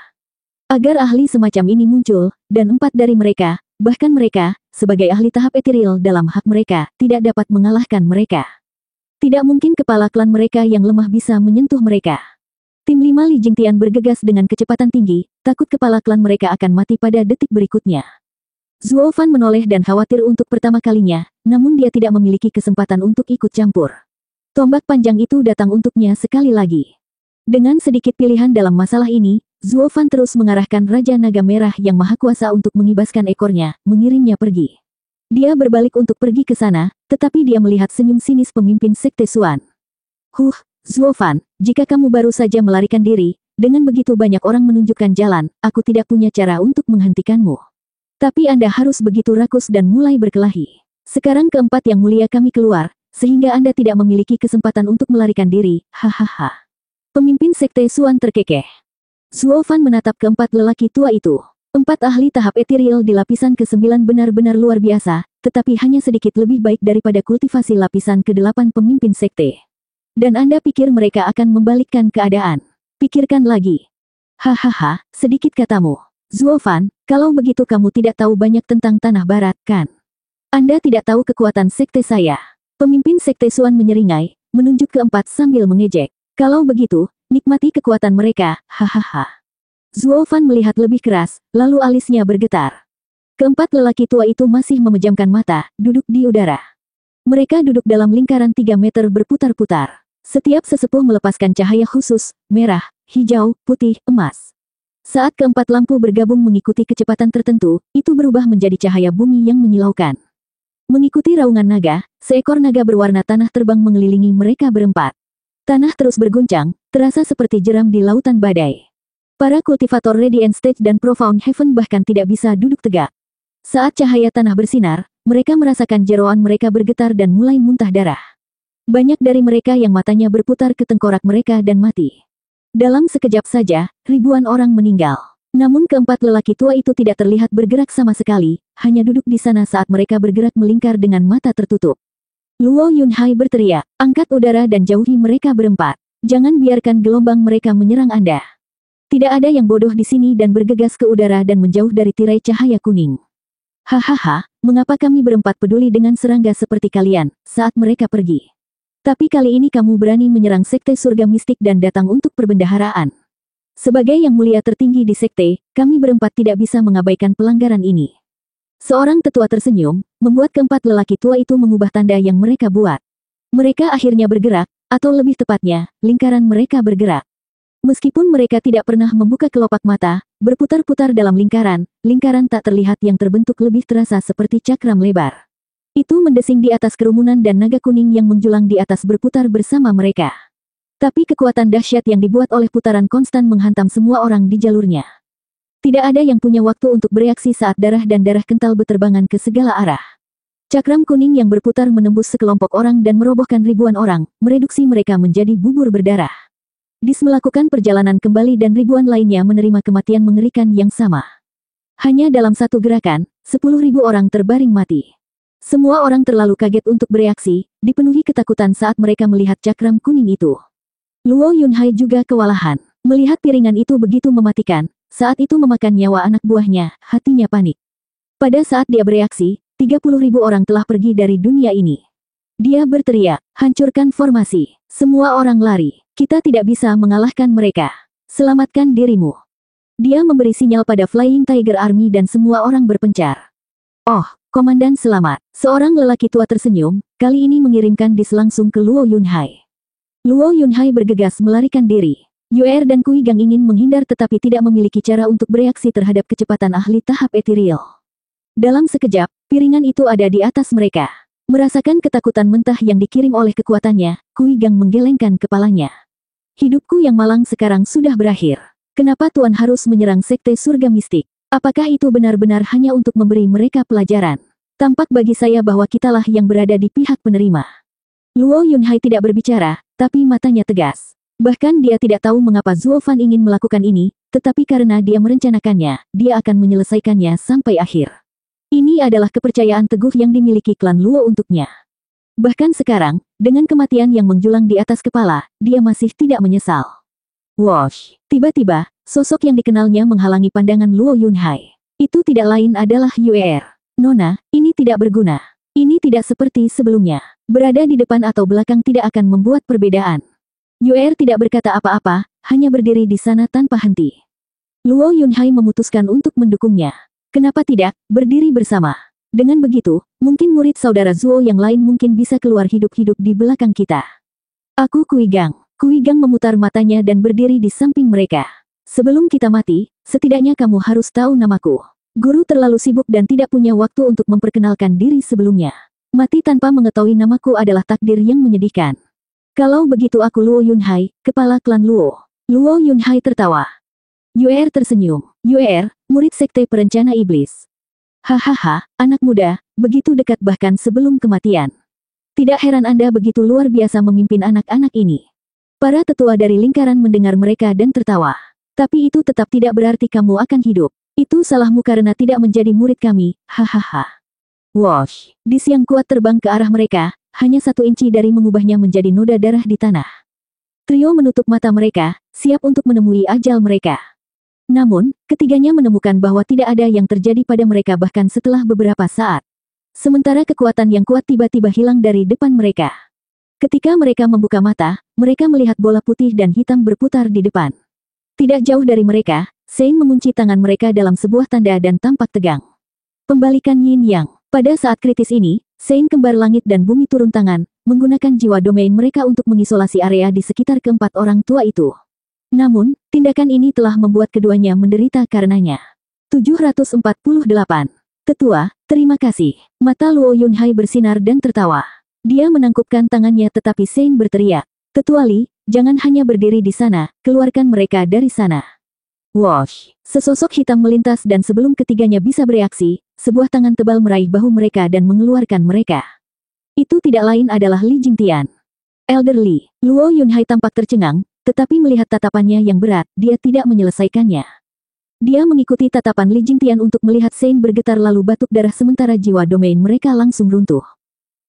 Agar ahli semacam ini muncul, dan 4 dari mereka, bahkan mereka, sebagai ahli tahap ethereal dalam hak mereka, tidak dapat mengalahkan mereka. Tidak mungkin kepala klan mereka yang lemah bisa menyentuh mereka. Tim 5 Li Jingtian bergegas dengan kecepatan tinggi, takut kepala klan mereka akan mati pada detik berikutnya. Zuo Fan menoleh dan khawatir untuk pertama kalinya, namun dia tidak memiliki kesempatan untuk ikut campur. Tombak panjang itu datang untuknya sekali lagi. Dengan sedikit pilihan dalam masalah ini, Zuo Fan terus mengarahkan Raja Naga Merah yang maha kuasa untuk mengibaskan ekornya, mengirimnya pergi. Dia berbalik untuk pergi ke sana, tetapi dia melihat senyum sinis pemimpin Sekte Xuan. Zuo Fan, jika kamu baru saja melarikan diri, dengan begitu banyak orang menunjukkan jalan, aku tidak punya cara untuk menghentikanmu. Tapi Anda harus begitu rakus dan mulai berkelahi. Sekarang keempat yang mulia kami keluar, sehingga Anda tidak memiliki kesempatan untuk melarikan diri, hahaha. Pemimpin Sekte Xuan terkekeh. Zuo Fan menatap keempat lelaki tua itu. 4 ahli tahap ethereal di lapisan ke-9 benar-benar luar biasa, tetapi hanya sedikit lebih baik daripada kultivasi lapisan ke-8 pemimpin sekte. Dan Anda pikir mereka akan membalikkan keadaan? Pikirkan lagi. Hahaha, sedikit katamu. Zuo Fan, kalau begitu kamu tidak tahu banyak tentang Tanah Barat, kan? Anda tidak tahu kekuatan sekte saya. Pemimpin Sekte Xuan menyeringai, menunjuk keempat sambil mengejek. Kalau begitu, nikmati kekuatan mereka, hahaha. Zuo Fan melihat lebih keras, lalu alisnya bergetar. Keempat lelaki tua itu masih memejamkan mata, duduk di udara. Mereka duduk dalam lingkaran 3 meter berputar-putar. Setiap sesepuh melepaskan cahaya khusus, merah, hijau, putih, emas. Saat keempat lampu bergabung mengikuti kecepatan tertentu, itu berubah menjadi cahaya bumi yang menyilaukan. Mengikuti raungan naga, seekor naga berwarna tanah terbang mengelilingi mereka berempat. Tanah terus berguncang, terasa seperti jeram di lautan badai. Para kultivator Radiant Stage dan Profound Heaven bahkan tidak bisa duduk tegak. Saat cahaya tanah bersinar, mereka merasakan jeroan mereka bergetar dan mulai muntah darah. Banyak dari mereka yang matanya berputar ke tengkorak mereka dan mati. Dalam sekejap saja, ribuan orang meninggal. Namun keempat lelaki tua itu tidak terlihat bergerak sama sekali, hanya duduk di sana saat mereka bergerak melingkar dengan mata tertutup. Luo Yunhai berteriak, angkat udara dan jauhi mereka berempat. Jangan biarkan gelombang mereka menyerang Anda. Tidak ada yang bodoh di sini dan bergegas ke udara dan menjauh dari tirai cahaya kuning. Hahaha, mengapa kami berempat peduli dengan serangga seperti kalian, saat mereka pergi? Tapi kali ini kamu berani menyerang sekte surga mistik dan datang untuk perbendaharaan. Sebagai yang mulia tertinggi di sekte, kami berempat tidak bisa mengabaikan pelanggaran ini. Seorang tetua tersenyum, membuat keempat lelaki tua itu mengubah tanda yang mereka buat. Mereka akhirnya bergerak, atau lebih tepatnya, lingkaran mereka bergerak. Meskipun mereka tidak pernah membuka kelopak mata, berputar-putar dalam lingkaran, lingkaran tak terlihat yang terbentuk lebih terasa seperti cakram lebar. Itu mendesing di atas kerumunan dan naga kuning yang menjulang di atas berputar bersama mereka. Tapi kekuatan dahsyat yang dibuat oleh putaran konstan menghantam semua orang di jalurnya. Tidak ada yang punya waktu untuk bereaksi saat darah dan darah kental berterbangan ke segala arah. Cakram kuning yang berputar menembus sekelompok orang dan merobohkan ribuan orang, mereduksi mereka menjadi bubur berdarah. Dis melakukan perjalanan kembali dan ribuan lainnya menerima kematian mengerikan yang sama. Hanya dalam satu gerakan, 10.000 orang terbaring mati. Semua orang terlalu kaget untuk bereaksi, dipenuhi ketakutan saat mereka melihat cakram kuning itu. Luo Yunhai juga kewalahan. Melihat piringan itu begitu mematikan, saat itu memakan nyawa anak buahnya, hatinya panik. Pada saat dia bereaksi, 30.000 orang telah pergi dari dunia ini. Dia berteriak, hancurkan formasi. Semua orang lari. Kita tidak bisa mengalahkan mereka. Selamatkan dirimu. Dia memberi sinyal pada Flying Tiger Army dan semua orang berpencar. Oh, Komandan selamat. Seorang lelaki tua tersenyum, kali ini mengirimkan dis langsung ke Luo Yunhai. Luo Yunhai bergegas melarikan diri. Yuer dan Kui Gang ingin menghindar tetapi tidak memiliki cara untuk bereaksi terhadap kecepatan ahli tahap ethereal. Dalam sekejap, piringan itu ada di atas mereka. Merasakan ketakutan mentah yang dikirim oleh kekuatannya, Kui Gang menggelengkan kepalanya. Hidupku yang malang sekarang sudah berakhir. Kenapa Tuan harus menyerang sekte surga mistik? Apakah itu benar-benar hanya untuk memberi mereka pelajaran? Tampak bagi saya bahwa kitalah yang berada di pihak penerima. Luo Yunhai tidak berbicara, tapi matanya tegas. Bahkan dia tidak tahu mengapa Zuo Fan ingin melakukan ini, tetapi karena dia merencanakannya, dia akan menyelesaikannya sampai akhir. Ini adalah kepercayaan teguh yang dimiliki klan Luo untuknya. Bahkan sekarang, dengan kematian yang menjulang di atas kepala, dia masih tidak menyesal. Wosh! Tiba-tiba, sosok yang dikenalnya menghalangi pandangan Luo Yunhai. Itu tidak lain adalah Yuer. Nona, ini tidak berguna. Ini tidak seperti sebelumnya. Berada di depan atau belakang tidak akan membuat perbedaan. Yuer tidak berkata apa-apa, hanya berdiri di sana tanpa henti. Luo Yunhai memutuskan untuk mendukungnya. Kenapa tidak, berdiri bersama. Dengan begitu, mungkin murid saudara Zuo yang lain mungkin bisa keluar hidup-hidup di belakang kita. Aku Kui Gang. Kui Gang memutar matanya dan berdiri di samping mereka. Sebelum kita mati, setidaknya kamu harus tahu namaku. Guru terlalu sibuk dan tidak punya waktu untuk memperkenalkan diri sebelumnya. Mati tanpa mengetahui namaku adalah takdir yang menyedihkan. Kalau begitu aku Luo Yunhai, kepala klan Luo. Luo Yunhai tertawa. Yuer tersenyum. Yuer, murid sekte perencana iblis. Hahaha, anak muda, begitu dekat bahkan sebelum kematian. Tidak heran Anda begitu luar biasa memimpin anak-anak ini. Para tetua dari lingkaran mendengar mereka dan tertawa. Tapi itu tetap tidak berarti kamu akan hidup. Itu salahmu karena tidak menjadi murid kami, hahaha. Wosh! Dis yang kuat terbang ke arah mereka, hanya 1 inci dari mengubahnya menjadi noda darah di tanah. Trio menutup mata mereka, siap untuk menemui ajal mereka. Namun, ketiganya menemukan bahwa tidak ada yang terjadi pada mereka bahkan setelah beberapa saat. Sementara kekuatan yang kuat tiba-tiba hilang dari depan mereka. Ketika mereka membuka mata, mereka melihat bola putih dan hitam berputar di depan. Tidak jauh dari mereka, Sein mengunci tangan mereka dalam sebuah tanda dan tampak tegang. Pembalikan Yin Yang. Pada saat kritis ini, Sein kembar langit dan bumi turun tangan, menggunakan jiwa domain mereka untuk mengisolasi area di sekitar keempat orang tua itu. Namun, tindakan ini telah membuat keduanya menderita karenanya. 748. Tetua, terima kasih. Mata Luo Yunhai bersinar dan tertawa. Dia menangkupkan tangannya tetapi Sein berteriak. Tetua Li, jangan hanya berdiri di sana, keluarkan mereka dari sana. Wosh! Sesosok hitam melintas dan sebelum ketiganya bisa bereaksi, sebuah tangan tebal meraih bahu mereka dan mengeluarkan mereka. Itu tidak lain adalah Li Jingtian. Elder Li. Luo Yunhai tampak tercengang, tetapi melihat tatapannya yang berat, dia tidak menyelesaikannya. Dia mengikuti tatapan Li Jingtian untuk melihat Sein bergetar lalu batuk darah sementara jiwa domain mereka langsung runtuh.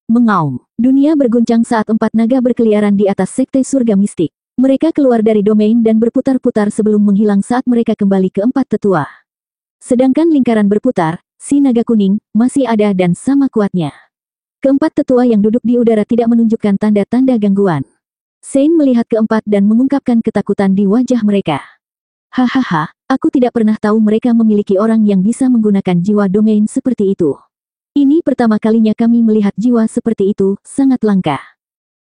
Mengaum. Dunia berguncang saat 4 naga berkeliaran di atas sekte surga mistik. Mereka keluar dari domain dan berputar-putar sebelum menghilang saat mereka kembali ke 4 tetua. Sedangkan lingkaran berputar, si naga kuning, masih ada dan sama kuatnya. Keempat tetua yang duduk di udara tidak menunjukkan tanda-tanda gangguan. Sein melihat keempat dan mengungkapkan ketakutan di wajah mereka. Hahaha, aku tidak pernah tahu mereka memiliki orang yang bisa menggunakan jiwa domain seperti itu. Ini pertama kalinya kami melihat jiwa seperti itu, sangat langka.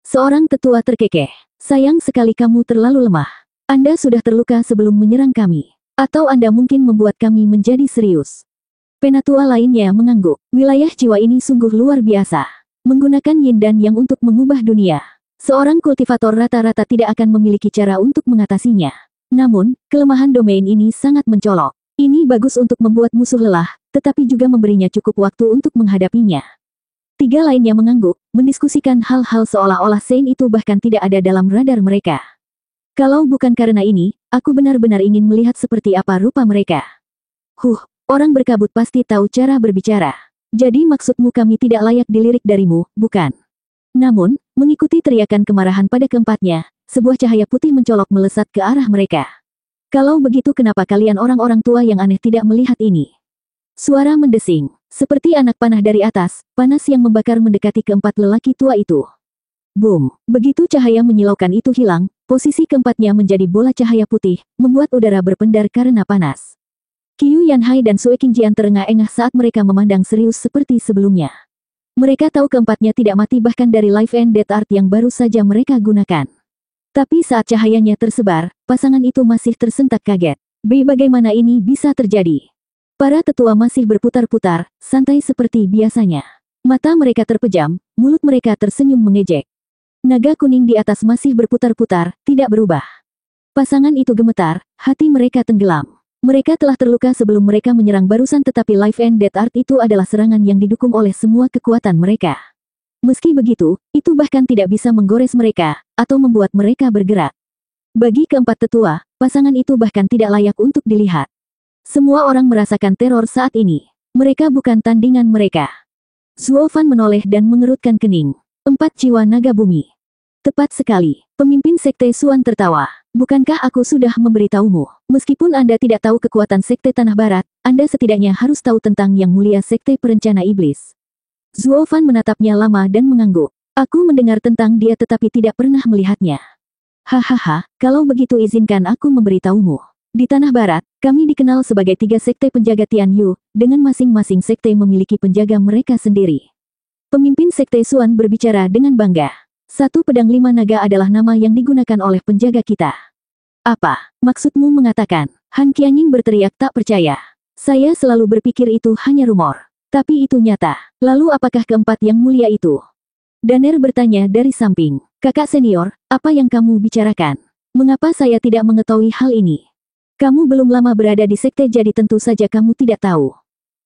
Seorang tetua terkekeh. Sayang sekali kamu terlalu lemah. Anda sudah terluka sebelum menyerang kami. Atau Anda mungkin membuat kami menjadi serius. Penatua lainnya mengangguk. Wilayah jiwa ini sungguh luar biasa. Menggunakan yin dan yang untuk mengubah dunia. Seorang kultivator rata-rata tidak akan memiliki cara untuk mengatasinya. Namun, kelemahan domain ini sangat mencolok. Ini bagus untuk membuat musuh lelah, tetapi juga memberinya cukup waktu untuk menghadapinya. 3 lainnya mengangguk, mendiskusikan hal-hal seolah-olah Sein itu bahkan tidak ada dalam radar mereka. Kalau bukan karena ini, aku benar-benar ingin melihat seperti apa rupa mereka. Orang berkabut pasti tahu cara berbicara. Jadi maksudmu kami tidak layak dilirik darimu, bukan? Namun, mengikuti teriakan kemarahan pada keempatnya, sebuah cahaya putih mencolok melesat ke arah mereka. Kalau begitu kenapa kalian orang-orang tua yang aneh tidak melihat ini? Suara mendesing, seperti anak panah dari atas, panas yang membakar mendekati keempat lelaki tua itu. Boom! Begitu cahaya menyilaukan itu hilang, posisi keempatnya menjadi bola cahaya putih, membuat udara berpendar karena panas. Qiu Yanhai dan Sue Qingjian terengah-engah saat mereka memandang serius seperti sebelumnya. Mereka tahu keempatnya tidak mati bahkan dari Life and Death Art yang baru saja mereka gunakan. Tapi saat cahayanya tersebar, pasangan itu masih tersentak kaget. Bagaimana ini bisa terjadi? Para tetua masih berputar-putar, santai seperti biasanya. Mata mereka terpejam, mulut mereka tersenyum mengejek. Naga kuning di atas masih berputar-putar, tidak berubah. Pasangan itu gemetar, hati mereka tenggelam. Mereka telah terluka sebelum mereka menyerang barusan tetapi Life and Death Art itu adalah serangan yang didukung oleh semua kekuatan mereka. Meski begitu, itu bahkan tidak bisa menggores mereka, atau membuat mereka bergerak. Bagi keempat tetua, pasangan itu bahkan tidak layak untuk dilihat. Semua orang merasakan teror saat ini. Mereka bukan tandingan mereka. Zuo Fan menoleh dan mengerutkan kening. 4 jiwa naga bumi. Tepat sekali. Pemimpin Sekte Suan tertawa. Bukankah aku sudah memberitahumu? Meskipun Anda tidak tahu kekuatan Sekte Tanah Barat, Anda setidaknya harus tahu tentang Yang Mulia Sekte Perencana Iblis. Zuo Fan menatapnya lama dan mengangguk. Aku mendengar tentang dia tetapi tidak pernah melihatnya. Hahaha, kalau begitu izinkan aku memberitahumu. Di Tanah Barat, kami dikenal sebagai 3 sekte penjaga Tian Yu, dengan masing-masing sekte memiliki penjaga mereka sendiri. Pemimpin Sekte Suan berbicara dengan bangga. 1 pedang 5 naga adalah nama yang digunakan oleh penjaga kita. Apa maksudmu mengatakan? Han Qianying berteriak tak percaya. Saya selalu berpikir itu hanya rumor. Tapi itu nyata. Lalu apakah keempat yang mulia itu? Daner bertanya dari samping. Kakak senior, apa yang kamu bicarakan? Mengapa saya tidak mengetahui hal ini? Kamu belum lama berada di sekte jadi tentu saja kamu tidak tahu.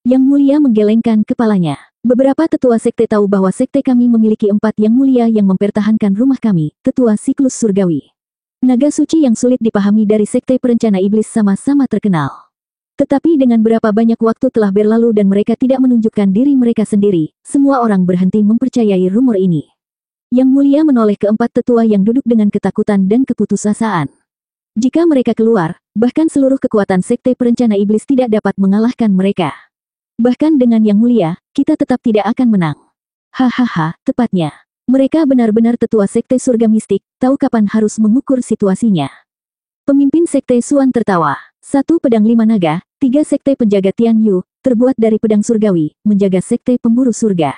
Yang Mulia menggelengkan kepalanya. Beberapa tetua sekte tahu bahwa sekte kami memiliki 4 yang mulia yang mempertahankan rumah kami, tetua siklus surgawi. Naga suci yang sulit dipahami dari sekte perencana iblis sama-sama terkenal. Tetapi dengan berapa banyak waktu telah berlalu dan mereka tidak menunjukkan diri mereka sendiri, semua orang berhenti mempercayai rumor ini. Yang Mulia menoleh ke 4 tetua yang duduk dengan ketakutan dan keputusasaan. Jika mereka keluar, bahkan seluruh kekuatan sekte perencana iblis tidak dapat mengalahkan mereka. Bahkan dengan Yang Mulia, kita tetap tidak akan menang. Hahaha, tepatnya. Mereka benar-benar tetua sekte surga mistik, tahu kapan harus mengukur situasinya. Pemimpin Sekte Suan tertawa. 1 pedang 5 naga, 3 sekte penjaga Tian Yu, terbuat dari pedang surgawi, menjaga sekte pemburu surga.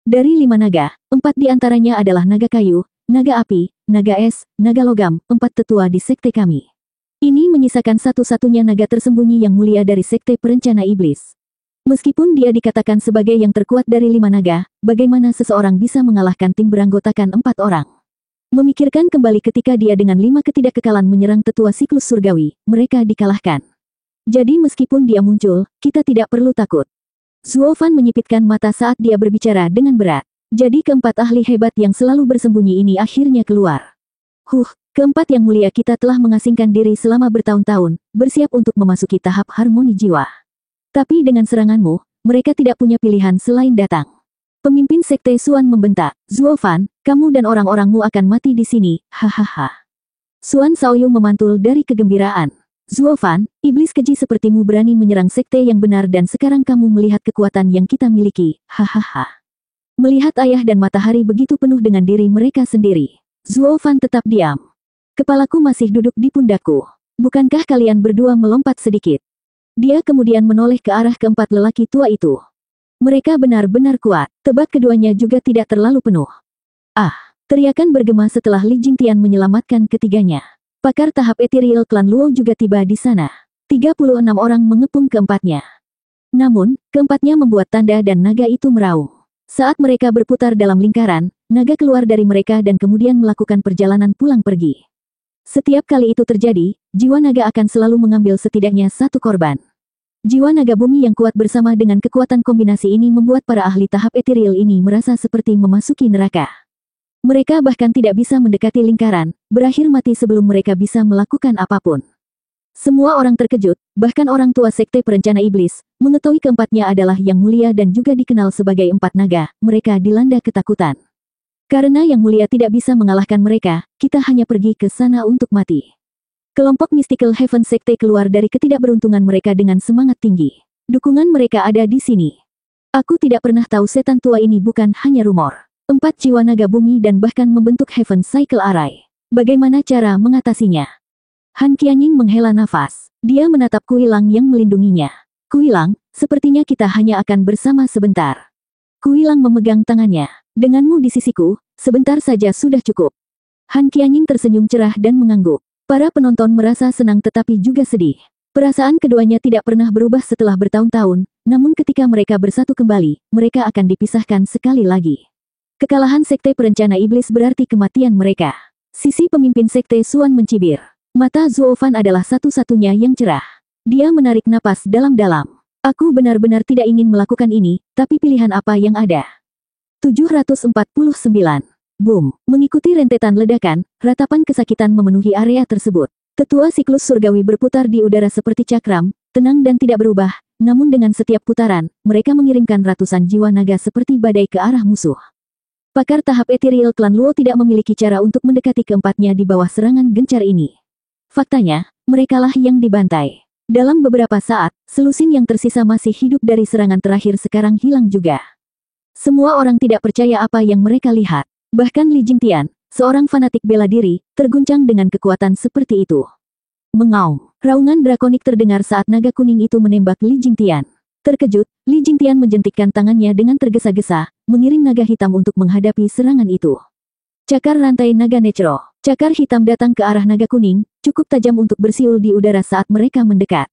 Dari 5 naga, 4 diantaranya adalah naga kayu, naga api, naga es, naga logam, 4 tetua di sekte kami. Ini menyisakan satu-satunya naga tersembunyi yang mulia dari sekte perencana iblis. Meskipun dia dikatakan sebagai yang terkuat dari 5 naga, bagaimana seseorang bisa mengalahkan tim beranggotakan 4 orang? Memikirkan kembali ketika dia dengan 5 ketidakkekalan menyerang tetua siklus surgawi, mereka dikalahkan. Jadi meskipun dia muncul, kita tidak perlu takut. Zuo Fan menyipitkan mata saat dia berbicara dengan berat. Jadi keempat ahli hebat yang selalu bersembunyi ini akhirnya keluar. Keempat yang mulia kita telah mengasingkan diri selama bertahun-tahun, bersiap untuk memasuki tahap harmoni jiwa. Tapi dengan seranganmu, mereka tidak punya pilihan selain datang. Pemimpin Sekte Suan membentak, Zuo Fan, kamu dan orang-orangmu akan mati di sini, hahaha. Suan Shaoyu memantul dari kegembiraan. Zuo Fan, iblis keji sepertimu berani menyerang sekte yang benar dan sekarang kamu melihat kekuatan yang kita miliki, hahaha. Melihat ayah dan matahari begitu penuh dengan diri mereka sendiri. Zuo Fan tetap diam. Kepalaku masih duduk di pundakku. Bukankah kalian berdua melompat sedikit? Dia kemudian menoleh ke arah keempat lelaki tua itu. Mereka benar-benar kuat, tebak keduanya juga tidak terlalu penuh. Ah, teriakan bergema setelah Li Jingtian menyelamatkan ketiganya. Pakar tahap ethereal klan Luo juga tiba di sana. 36 orang mengepung keempatnya. Namun, keempatnya membuat tanda dan naga itu meraung. Saat mereka berputar dalam lingkaran, naga keluar dari mereka dan kemudian melakukan perjalanan pulang pergi. Setiap kali itu terjadi, jiwa naga akan selalu mengambil setidaknya 1 korban. Jiwa naga bumi yang kuat bersama dengan kekuatan kombinasi ini membuat para ahli tahap ethereal ini merasa seperti memasuki neraka. Mereka bahkan tidak bisa mendekati lingkaran, berakhir mati sebelum mereka bisa melakukan apapun. Semua orang terkejut, bahkan orang tua sekte perencana iblis, mengetahui keempatnya adalah yang mulia dan juga dikenal sebagai 4 naga, mereka dilanda ketakutan. Karena yang mulia tidak bisa mengalahkan mereka, kita hanya pergi ke sana untuk mati. Kelompok Mystical Heaven Sekte keluar dari ketidakberuntungan mereka dengan semangat tinggi. Dukungan mereka ada di sini. Aku tidak pernah tahu setan tua ini bukan hanya rumor. 4 jiwa naga bumi dan bahkan membentuk Heaven Cycle Array. Bagaimana cara mengatasinya? Han Qianying menghela nafas. Dia menatap Kuilang yang melindunginya. Kuilang, sepertinya kita hanya akan bersama sebentar. Kuilang memegang tangannya. Denganmu di sisiku, sebentar saja sudah cukup. Han Qianying tersenyum cerah dan mengangguk. Para penonton merasa senang tetapi juga sedih. Perasaan keduanya tidak pernah berubah setelah bertahun-tahun, namun ketika mereka bersatu kembali, mereka akan dipisahkan sekali lagi. Kekalahan Sekte Perencana Iblis berarti kematian mereka. Sisi pemimpin Sekte Suan mencibir. Mata Zuo Fan adalah satu-satunya yang cerah. Dia menarik napas dalam-dalam. Aku benar-benar tidak ingin melakukan ini, tapi pilihan apa yang ada? 749. Boom! Mengikuti rentetan ledakan, ratapan kesakitan memenuhi area tersebut. Tetua siklus surgawi berputar di udara seperti cakram, tenang dan tidak berubah, namun dengan setiap putaran, mereka mengirimkan ratusan jiwa naga seperti badai ke arah musuh. Pakar tahap ethereal klan Luo tidak memiliki cara untuk mendekati keempatnya di bawah serangan gencar ini. Faktanya, merekalah yang dibantai. Dalam beberapa saat, selusin yang tersisa masih hidup dari serangan terakhir sekarang hilang juga. Semua orang tidak percaya apa yang mereka lihat. Bahkan Li Jingtian, seorang fanatik bela diri, terguncang dengan kekuatan seperti itu. Mengaum, raungan drakonik terdengar saat naga kuning itu menembak Li Jingtian. Terkejut, Li Jingtian menjentikkan tangannya dengan tergesa-gesa, mengirim naga hitam untuk menghadapi serangan itu. Cakar rantai naga Necro. Cakar hitam datang ke arah naga kuning, cukup tajam untuk bersiul di udara saat mereka mendekat.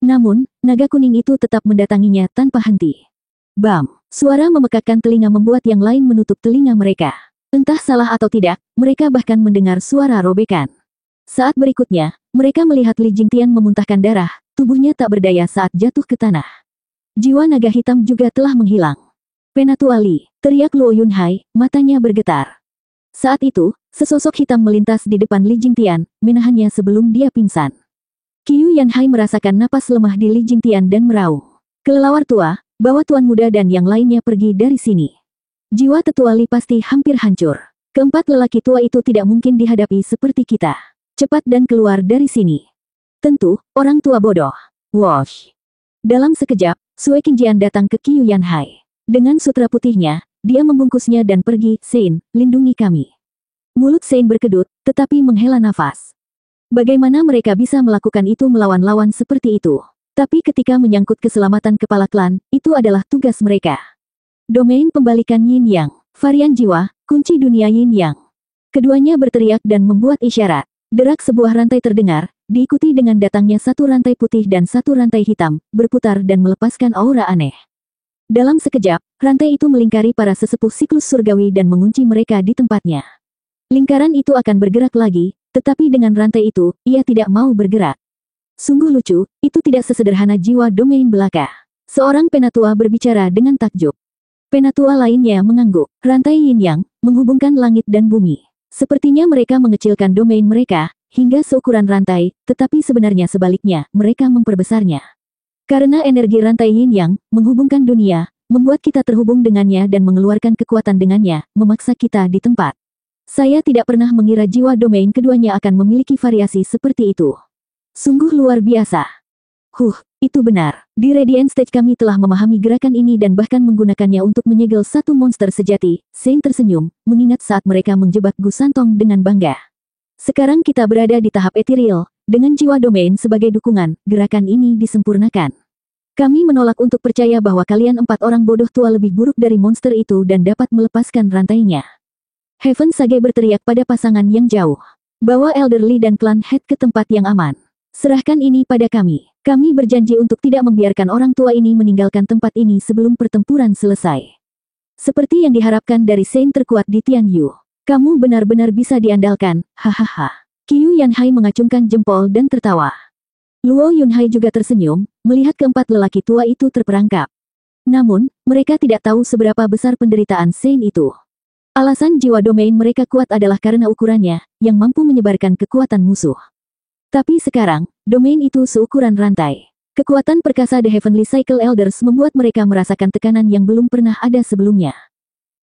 Namun, naga kuning itu tetap mendatanginya tanpa henti. Bam! Suara memekakkan telinga membuat yang lain menutup telinga mereka. Entah salah atau tidak, mereka bahkan mendengar suara robekan. Saat berikutnya, mereka melihat Li Jingtian memuntahkan darah, tubuhnya tak berdaya saat jatuh ke tanah. Jiwa naga hitam juga telah menghilang. Penatua Li, teriak Luo Yunhai, matanya bergetar. Saat itu, sesosok hitam melintas di depan Li Jingtian, menahannya sebelum dia pingsan. Qiu Yanhai merasakan napas lemah di Li Jingtian dan meraung. Kelelawar tua, bawa tuan muda dan yang lainnya pergi dari sini. Jiwa tetua Li pasti hampir hancur. Keempat lelaki tua itu tidak mungkin dihadapi seperti kita. Cepat dan keluar dari sini. Tentu, orang tua bodoh. Wosh. Dalam sekejap, Sue Qingjian datang ke Qiu Yanhai. Dengan sutra putihnya, dia membungkusnya dan pergi. Sein, lindungi kami. Mulut Sein berkedut, tetapi menghela nafas. Bagaimana mereka bisa melakukan itu melawan lawan seperti itu? Tapi ketika menyangkut keselamatan kepala klan, itu adalah tugas mereka. Domain pembalikan Yin Yang, varian jiwa, kunci dunia Yin Yang. Keduanya berteriak dan membuat isyarat. Derak sebuah rantai terdengar, diikuti dengan datangnya satu rantai putih dan satu rantai hitam, berputar dan melepaskan aura aneh. Dalam sekejap, rantai itu melingkari para sesepuh siklus surgawi dan mengunci mereka di tempatnya. Lingkaran itu akan bergerak lagi, tetapi dengan rantai itu, ia tidak mau bergerak. Sungguh lucu, itu tidak sesederhana jiwa domain belaka. Seorang penatua berbicara dengan takjub. Penatua lainnya mengangguk. Rantai Yin Yang, menghubungkan langit dan bumi. Sepertinya mereka mengecilkan domain mereka, hingga seukuran rantai, tetapi sebenarnya sebaliknya, mereka memperbesarnya. Karena energi rantai Yin Yang, menghubungkan dunia, membuat kita terhubung dengannya dan mengeluarkan kekuatan dengannya, memaksa kita di tempat. Saya tidak pernah mengira jiwa domain keduanya akan memiliki variasi seperti itu. Sungguh luar biasa. Itu benar. Di Radiant Stage kami telah memahami gerakan ini dan bahkan menggunakannya untuk menyegel satu monster sejati. Sein tersenyum, mengingat saat mereka menjebak Gu Santong dengan bangga. Sekarang kita berada di tahap ethereal, dengan jiwa domain sebagai dukungan, gerakan ini disempurnakan. Kami menolak untuk percaya bahwa kalian 4 orang bodoh tua lebih buruk dari monster itu dan dapat melepaskan rantainya. Heaven Sage berteriak pada pasangan yang jauh. Bawa Elderly dan klan Head ke tempat yang aman. Serahkan ini pada kami. Kami berjanji untuk tidak membiarkan orang tua ini meninggalkan tempat ini sebelum pertempuran selesai. Seperti yang diharapkan dari Sein terkuat di Tianyu. Kamu benar-benar bisa diandalkan, hahaha. Qiu Yanhai mengacungkan jempol dan tertawa. Luo Yunhai juga tersenyum, melihat keempat lelaki tua itu terperangkap. Namun, mereka tidak tahu seberapa besar penderitaan Sein itu. Alasan jiwa domain mereka kuat adalah karena ukurannya, yang mampu menyebarkan kekuatan musuh. Tapi sekarang, domain itu seukuran rantai. Kekuatan perkasa The Heavenly Cycle Elders membuat mereka merasakan tekanan yang belum pernah ada sebelumnya.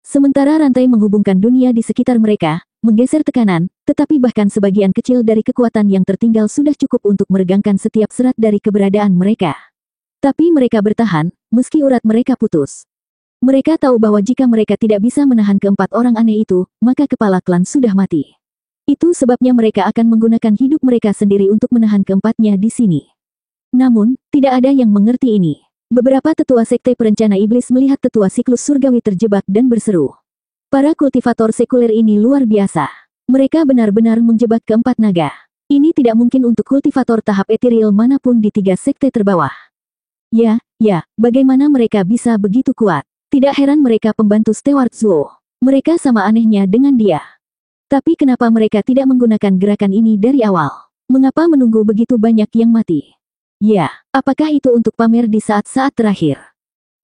Sementara rantai menghubungkan dunia di sekitar mereka, menggeser tekanan, tetapi bahkan sebagian kecil dari kekuatan yang tertinggal sudah cukup untuk meregangkan setiap serat dari keberadaan mereka. Tapi mereka bertahan, meski urat mereka putus. Mereka tahu bahwa jika mereka tidak bisa menahan keempat orang aneh itu, maka kepala klan sudah mati. Itu sebabnya mereka akan menggunakan hidup mereka sendiri untuk menahan keempatnya di sini. Namun, tidak ada yang mengerti ini. Beberapa tetua sekte perencana iblis melihat tetua siklus surgawi terjebak dan berseru. Para kultivator sekuler ini luar biasa. Mereka benar-benar menjebak keempat naga. Ini tidak mungkin untuk kultivator tahap ethereal manapun di 3 sekte terbawah. Ya, bagaimana mereka bisa begitu kuat? Tidak heran mereka pembantu Steward Zuo. Mereka sama anehnya dengan dia. Tapi kenapa mereka tidak menggunakan gerakan ini dari awal? Mengapa menunggu begitu banyak yang mati? Ya, apakah itu untuk pamer di saat-saat terakhir?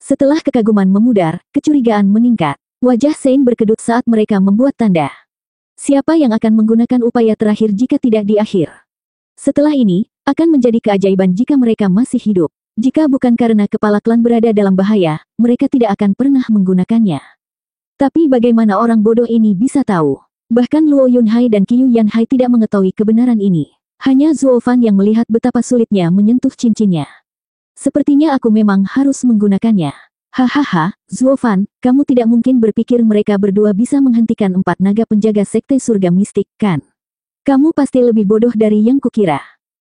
Setelah kekaguman memudar, kecurigaan meningkat. Wajah Sein berkedut saat mereka membuat tanda. Siapa yang akan menggunakan upaya terakhir jika tidak di akhir? Setelah ini, akan menjadi keajaiban jika mereka masih hidup. Jika bukan karena kepala klan berada dalam bahaya, mereka tidak akan pernah menggunakannya. Tapi bagaimana orang bodoh ini bisa tahu? Bahkan Luo Yunhai dan Qiu Yanhai tidak mengetahui kebenaran ini. Hanya Zuo Fan yang melihat betapa sulitnya menyentuh cincinnya. Sepertinya aku memang harus menggunakannya. Hahaha, Zuo Fan, kamu tidak mungkin berpikir mereka berdua bisa menghentikan 4 naga penjaga sekte surga mistik, kan? Kamu pasti lebih bodoh dari yang kukira.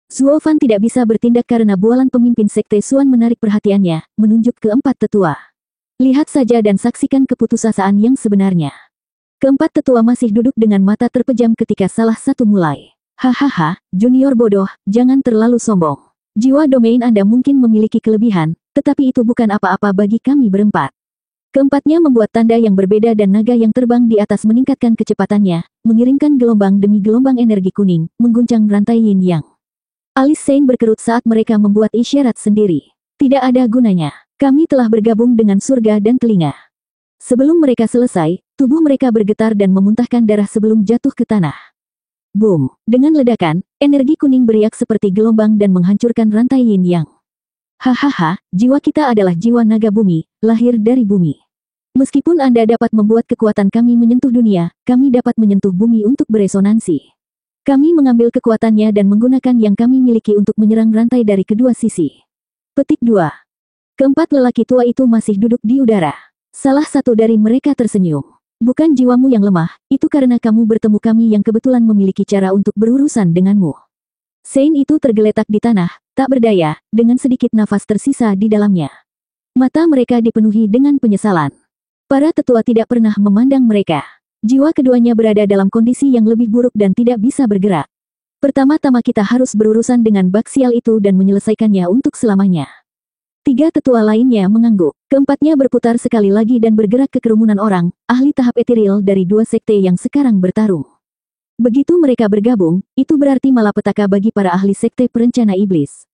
Zuo Fan tidak bisa bertindak karena bualan pemimpin sekte Suan menarik perhatiannya, menunjuk ke 4 tetua. Lihat saja dan saksikan keputusasaan yang sebenarnya. Keempat tetua masih duduk dengan mata terpejam ketika salah satu mulai. Hahaha, junior bodoh, jangan terlalu sombong. Jiwa domain Anda mungkin memiliki kelebihan, tetapi itu bukan apa-apa bagi kami berempat. Keempatnya membuat tanda yang berbeda dan naga yang terbang di atas meningkatkan kecepatannya, mengirimkan gelombang demi gelombang energi kuning, mengguncang rantai yin yang. Alis Sein berkerut saat mereka membuat isyarat sendiri. Tidak ada gunanya. Kami telah bergabung dengan surga dan telinga. Sebelum mereka selesai, tubuh mereka bergetar dan memuntahkan darah sebelum jatuh ke tanah. Boom! Dengan ledakan, energi kuning beriak seperti gelombang dan menghancurkan rantai yin yang. Hahaha, jiwa kita adalah jiwa naga bumi, lahir dari bumi. Meskipun Anda dapat membuat kekuatan kami menyentuh dunia, kami dapat menyentuh bumi untuk beresonansi. Kami mengambil kekuatannya dan menggunakan yang kami miliki untuk menyerang rantai dari kedua sisi. Petik 2. Keempat lelaki tua itu masih duduk di udara. Salah satu dari mereka tersenyum. Bukan jiwamu yang lemah, itu karena kamu bertemu kami yang kebetulan memiliki cara untuk berurusan denganmu. Sein itu tergeletak di tanah, tak berdaya, dengan sedikit nafas tersisa di dalamnya. Mata mereka dipenuhi dengan penyesalan. Para tetua tidak pernah memandang mereka. Jiwa keduanya berada dalam kondisi yang lebih buruk dan tidak bisa bergerak. Pertama-tama kita harus berurusan dengan bak sial itu dan menyelesaikannya untuk selamanya. 3 tetua lainnya mengangguk. Keempatnya berputar sekali lagi dan bergerak ke kerumunan orang, ahli tahap etiril dari 2 sekte yang sekarang bertarung. Begitu mereka bergabung, itu berarti malapetaka bagi para ahli sekte perencana iblis.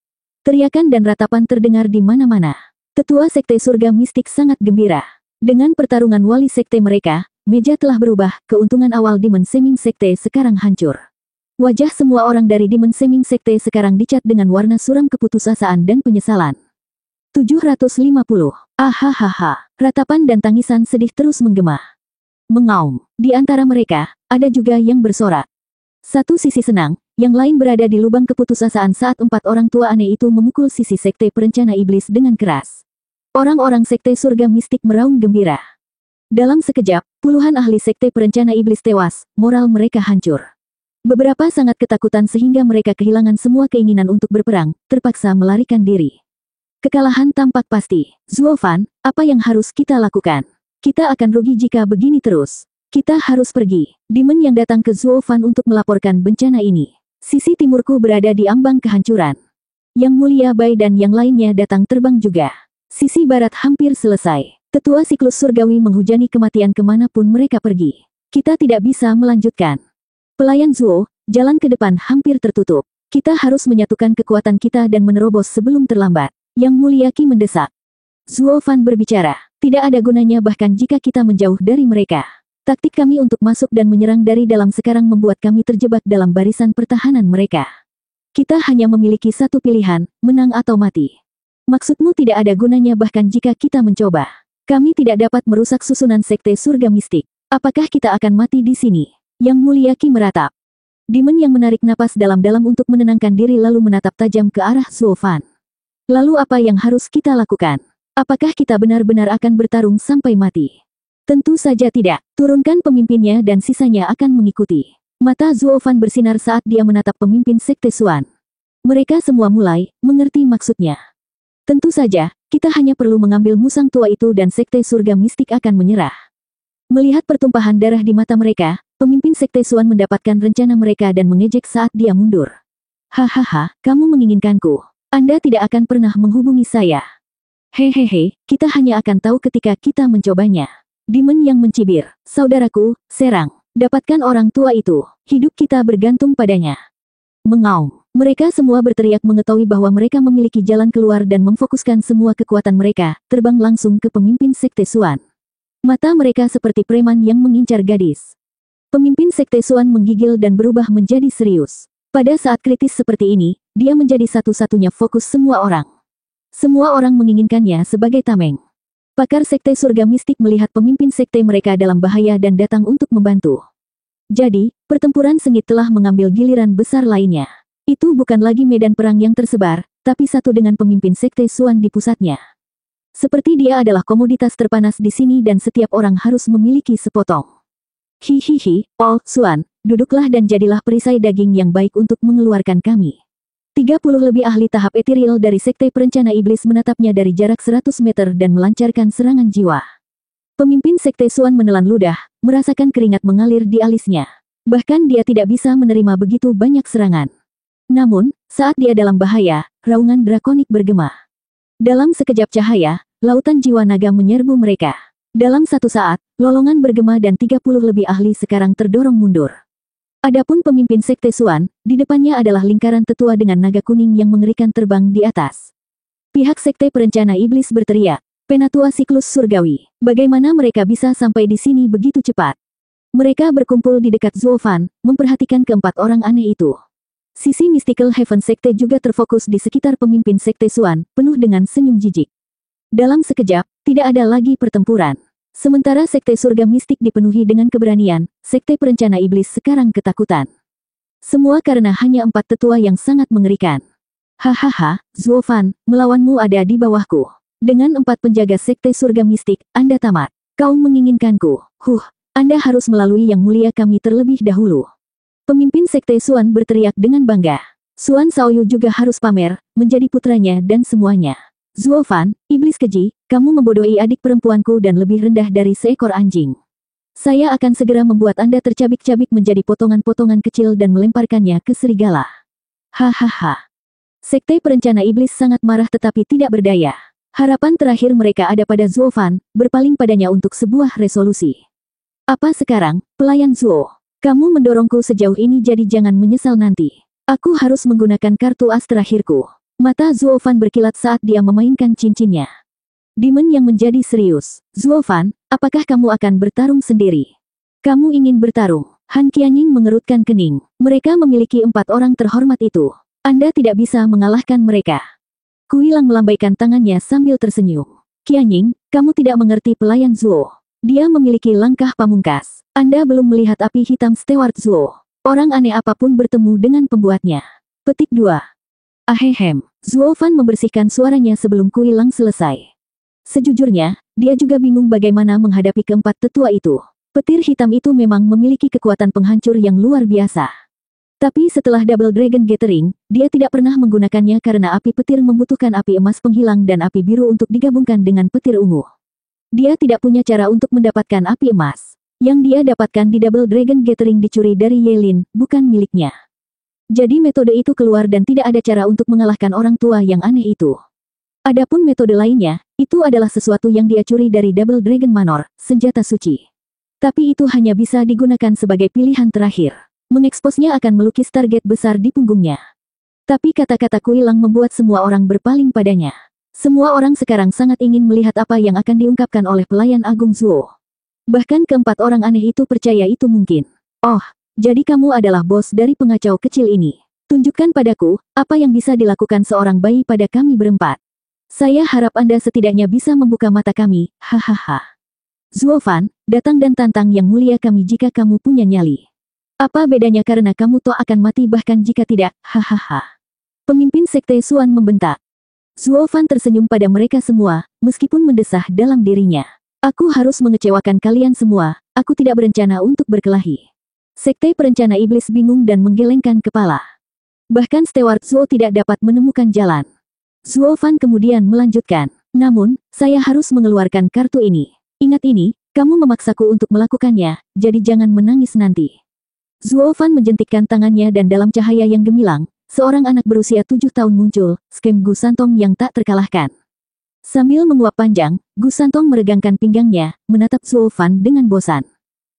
Teriakan dan ratapan terdengar di mana-mana. Tetua sekte surga mistik sangat gembira. Dengan pertarungan wali sekte mereka, meja telah berubah, keuntungan awal Demon Seming sekte sekarang hancur. Wajah semua orang dari Demon Seming sekte sekarang dicat dengan warna suram keputusasaan dan penyesalan. 750. Ahahaha. Ratapan dan tangisan sedih terus menggema. Mengaum. Di antara mereka, ada juga yang bersorak. Satu sisi senang, yang lain berada di lubang keputusasaan saat 4 orang tua aneh itu memukul sisi sekte perencana iblis dengan keras. Orang-orang sekte surga mistik meraung gembira. Dalam sekejap, puluhan ahli sekte perencana iblis tewas, moral mereka hancur. Beberapa sangat ketakutan sehingga mereka kehilangan semua keinginan untuk berperang, terpaksa melarikan diri. Kekalahan tampak pasti. Zuo Fan, apa yang harus kita lakukan? Kita akan rugi jika begini terus. Kita harus pergi. Demon yang datang ke Zuo Fan untuk melaporkan bencana ini. Sisi timurku berada di ambang kehancuran. Yang Mulia Bai dan yang lainnya datang terbang juga. Sisi barat hampir selesai. Tetua siklus surgawi menghujani kematian kemanapun mereka pergi. Kita tidak bisa melanjutkan. Pelayan Zuo, jalan ke depan hampir tertutup. Kita harus menyatukan kekuatan kita dan menerobos sebelum terlambat. Yang Mulia Qi mendesak. Zuo Fan berbicara, tidak ada gunanya bahkan jika kita menjauh dari mereka. Taktik kami untuk masuk dan menyerang dari dalam sekarang membuat kami terjebak dalam barisan pertahanan mereka. Kita hanya memiliki satu pilihan, menang atau mati. Maksudmu tidak ada gunanya bahkan jika kita mencoba. Kami tidak dapat merusak susunan sekte surga mistik. Apakah kita akan mati di sini? Yang Mulia Qi meratap. Demon yang menarik napas dalam-dalam untuk menenangkan diri lalu menatap tajam ke arah Zuo Fan. Lalu apa yang harus kita lakukan? Apakah kita benar-benar akan bertarung sampai mati? Tentu saja tidak. Turunkan pemimpinnya dan sisanya akan mengikuti. Mata Zuo Fan bersinar saat dia menatap pemimpin sekte Suan. Mereka semua mulai mengerti maksudnya. Tentu saja, kita hanya perlu mengambil musang tua itu dan sekte surga mistik akan menyerah. Melihat pertumpahan darah di mata mereka, pemimpin sekte Suan mendapatkan rencana mereka dan mengejek saat dia mundur. Hahaha, kamu menginginkanku. Anda tidak akan pernah menghubungi saya. Hehehe, kita hanya akan tahu ketika kita mencobanya. Demon yang mencibir, saudaraku, serang. Dapatkan orang tua itu, hidup kita bergantung padanya. Mengaum. Mereka semua berteriak mengetahui bahwa mereka memiliki jalan keluar dan memfokuskan semua kekuatan mereka, terbang langsung ke pemimpin sekte Suan. Mata mereka seperti preman yang mengincar gadis. Pemimpin sekte Suan menggigil dan berubah menjadi serius. Pada saat kritis seperti ini, dia menjadi satu-satunya fokus semua orang. Semua orang menginginkannya sebagai tameng. Pakar Sekte Surga Mistik melihat pemimpin sekte mereka dalam bahaya dan datang untuk membantu. Jadi, pertempuran sengit telah mengambil giliran besar lainnya. Itu bukan lagi medan perang yang tersebar, tapi satu dengan pemimpin sekte Suan di pusatnya. Seperti dia adalah komoditas terpanas di sini dan setiap orang harus memiliki sepotong. Hihihi, oh, Suan, duduklah dan jadilah perisai daging yang baik untuk mengeluarkan kami. 30 lebih ahli tahap etiril dari Sekte Perencana Iblis menatapnya dari jarak 100 meter dan melancarkan serangan jiwa. Pemimpin Sekte Suan menelan ludah, merasakan keringat mengalir di alisnya. Bahkan dia tidak bisa menerima begitu banyak serangan. Namun, saat dia dalam bahaya, raungan drakonik bergema. Dalam sekejap cahaya, lautan jiwa naga menyerbu mereka. Dalam satu saat, lolongan bergema dan 30 lebih ahli sekarang terdorong mundur. Adapun pemimpin Sekte Suan, di depannya adalah lingkaran tetua dengan naga kuning yang mengerikan terbang di atas. Pihak Sekte Perencana Iblis berteriak, "Penatua Siklus Surgawi, bagaimana mereka bisa sampai di sini begitu cepat?" Mereka berkumpul di dekat Zuofan, memperhatikan keempat orang aneh itu. Sisi Mystical Heaven Sekte juga terfokus di sekitar pemimpin Sekte Suan, penuh dengan senyum jijik. Dalam sekejap, tidak ada lagi pertempuran. Sementara Sekte Surga Mistik dipenuhi dengan keberanian, Sekte Perencana Iblis sekarang ketakutan. Semua karena hanya 4 tetua yang sangat mengerikan. Hahaha, Zuofan, melawanmu ada di bawahku. Dengan 4 penjaga Sekte Surga Mistik, Anda tamat. Kau menginginkanku. Anda harus melalui Yang Mulia kami terlebih dahulu. Pemimpin Sekte Suan berteriak dengan bangga. Suan Shaoyu juga harus pamer, menjadi putranya dan semuanya. Zuofan, iblis keji, kamu membodohi adik perempuanku dan lebih rendah dari seekor anjing. Saya akan segera membuat Anda tercabik-cabik menjadi potongan-potongan kecil dan melemparkannya ke serigala. Hahaha. Sekte Perencana Iblis sangat marah tetapi tidak berdaya. Harapan terakhir mereka ada pada Zuofan, berpaling padanya untuk sebuah resolusi. Apa sekarang, pelayan Zuo? Kamu mendorongku sejauh ini jadi jangan menyesal nanti. Aku harus menggunakan kartu as terakhirku. Mata Zuofan berkilat saat dia memainkan cincinnya. Demon yang menjadi serius. Zuofan, apakah kamu akan bertarung sendiri? Kamu ingin bertarung? Han Qianying mengerutkan kening. Mereka memiliki 4 orang terhormat itu. Anda tidak bisa mengalahkan mereka. Kuilang melambaikan tangannya sambil tersenyum. Qianying, kamu tidak mengerti pelayan Zuo. Dia memiliki langkah pamungkas. Anda belum melihat api hitam Steward Zuo. Orang aneh apapun bertemu dengan pembuatnya. Petik 2. Ahehem. Zuofan membersihkan suaranya sebelum Kuilang selesai. Sejujurnya, dia juga bingung bagaimana menghadapi keempat tetua itu. Petir hitam itu memang memiliki kekuatan penghancur yang luar biasa. Tapi setelah Double Dragon Gathering, dia tidak pernah menggunakannya karena api petir membutuhkan api emas penghilang dan api biru untuk digabungkan dengan petir ungu. Dia tidak punya cara untuk mendapatkan api emas. Yang dia dapatkan di Double Dragon Gathering dicuri dari Yelin, bukan miliknya. Jadi metode itu keluar dan tidak ada cara untuk mengalahkan orang tua yang aneh itu. Adapun metode lainnya, itu adalah sesuatu yang dia curi dari Double Dragon Manor, senjata suci. Tapi itu hanya bisa digunakan sebagai pilihan terakhir. Mengeksposnya akan melukis target besar di punggungnya. Tapi kata-kata Kuilang membuat semua orang berpaling padanya. Semua orang sekarang sangat ingin melihat apa yang akan diungkapkan oleh pelayan Agung Zuo. Bahkan keempat orang aneh itu percaya itu mungkin. Oh, jadi kamu adalah bos dari pengacau kecil ini. Tunjukkan padaku, apa yang bisa dilakukan seorang bayi pada kami berempat. Saya harap Anda setidaknya bisa membuka mata kami, hahaha. Zuofan, datang dan tantang Yang Mulia kami jika kamu punya nyali. Apa bedanya karena kamu toh akan mati bahkan jika tidak, hahaha. Pemimpin Sekte Suan membentak. Zuofan tersenyum pada mereka semua, meskipun mendesah dalam dirinya. Aku harus mengecewakan kalian semua, aku tidak berencana untuk berkelahi. Sekte Perencana Iblis bingung dan menggelengkan kepala. Bahkan Steward Zuo tidak dapat menemukan jalan. Zuofan kemudian melanjutkan, namun, saya harus mengeluarkan kartu ini. Ingat ini, kamu memaksaku untuk melakukannya, jadi jangan menangis nanti. Zuofan menjentikkan tangannya dan dalam cahaya yang gemilang, seorang anak berusia 7 tahun muncul, Skem Gu Santong yang tak terkalahkan. Sambil menguap panjang, Gu Santong meregangkan pinggangnya, menatap Zuofan dengan bosan.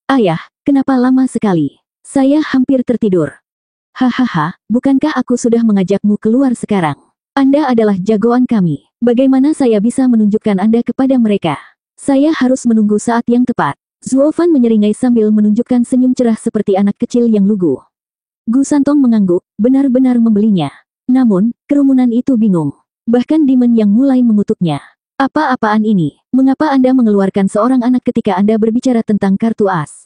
Ayah, kenapa lama sekali? Saya hampir tertidur. Hahaha, bukankah aku sudah mengajakmu keluar sekarang? Anda adalah jagoan kami. Bagaimana saya bisa menunjukkan Anda kepada mereka? Saya harus menunggu saat yang tepat. Zuofan menyeringai sambil menunjukkan senyum cerah seperti anak kecil yang lugu. Gu Santong mengangguk, benar-benar membelinya. Namun, kerumunan itu bingung. Bahkan Demon yang mulai mengutuknya. Apa-apaan ini? Mengapa Anda mengeluarkan seorang anak ketika Anda berbicara tentang kartu as?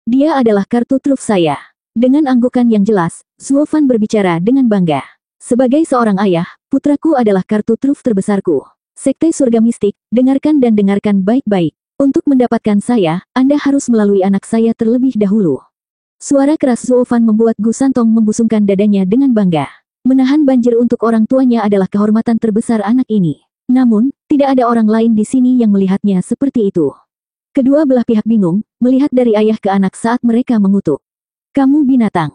Dia adalah kartu truf saya. Dengan anggukan yang jelas, Zuo Fan berbicara dengan bangga. Sebagai seorang ayah, putraku adalah kartu truf terbesarku. Sekte Surga Mistik, dengarkan dan dengarkan baik-baik. Untuk mendapatkan saya, Anda harus melalui anak saya terlebih dahulu. Suara keras Zuo Fan membuat Gu Santong membusungkan dadanya dengan bangga. Menahan banjir untuk orang tuanya adalah kehormatan terbesar anak ini. Namun, tidak ada orang lain di sini yang melihatnya seperti itu. Kedua belah pihak bingung, melihat dari ayah ke anak saat mereka mengutuk. Kamu binatang.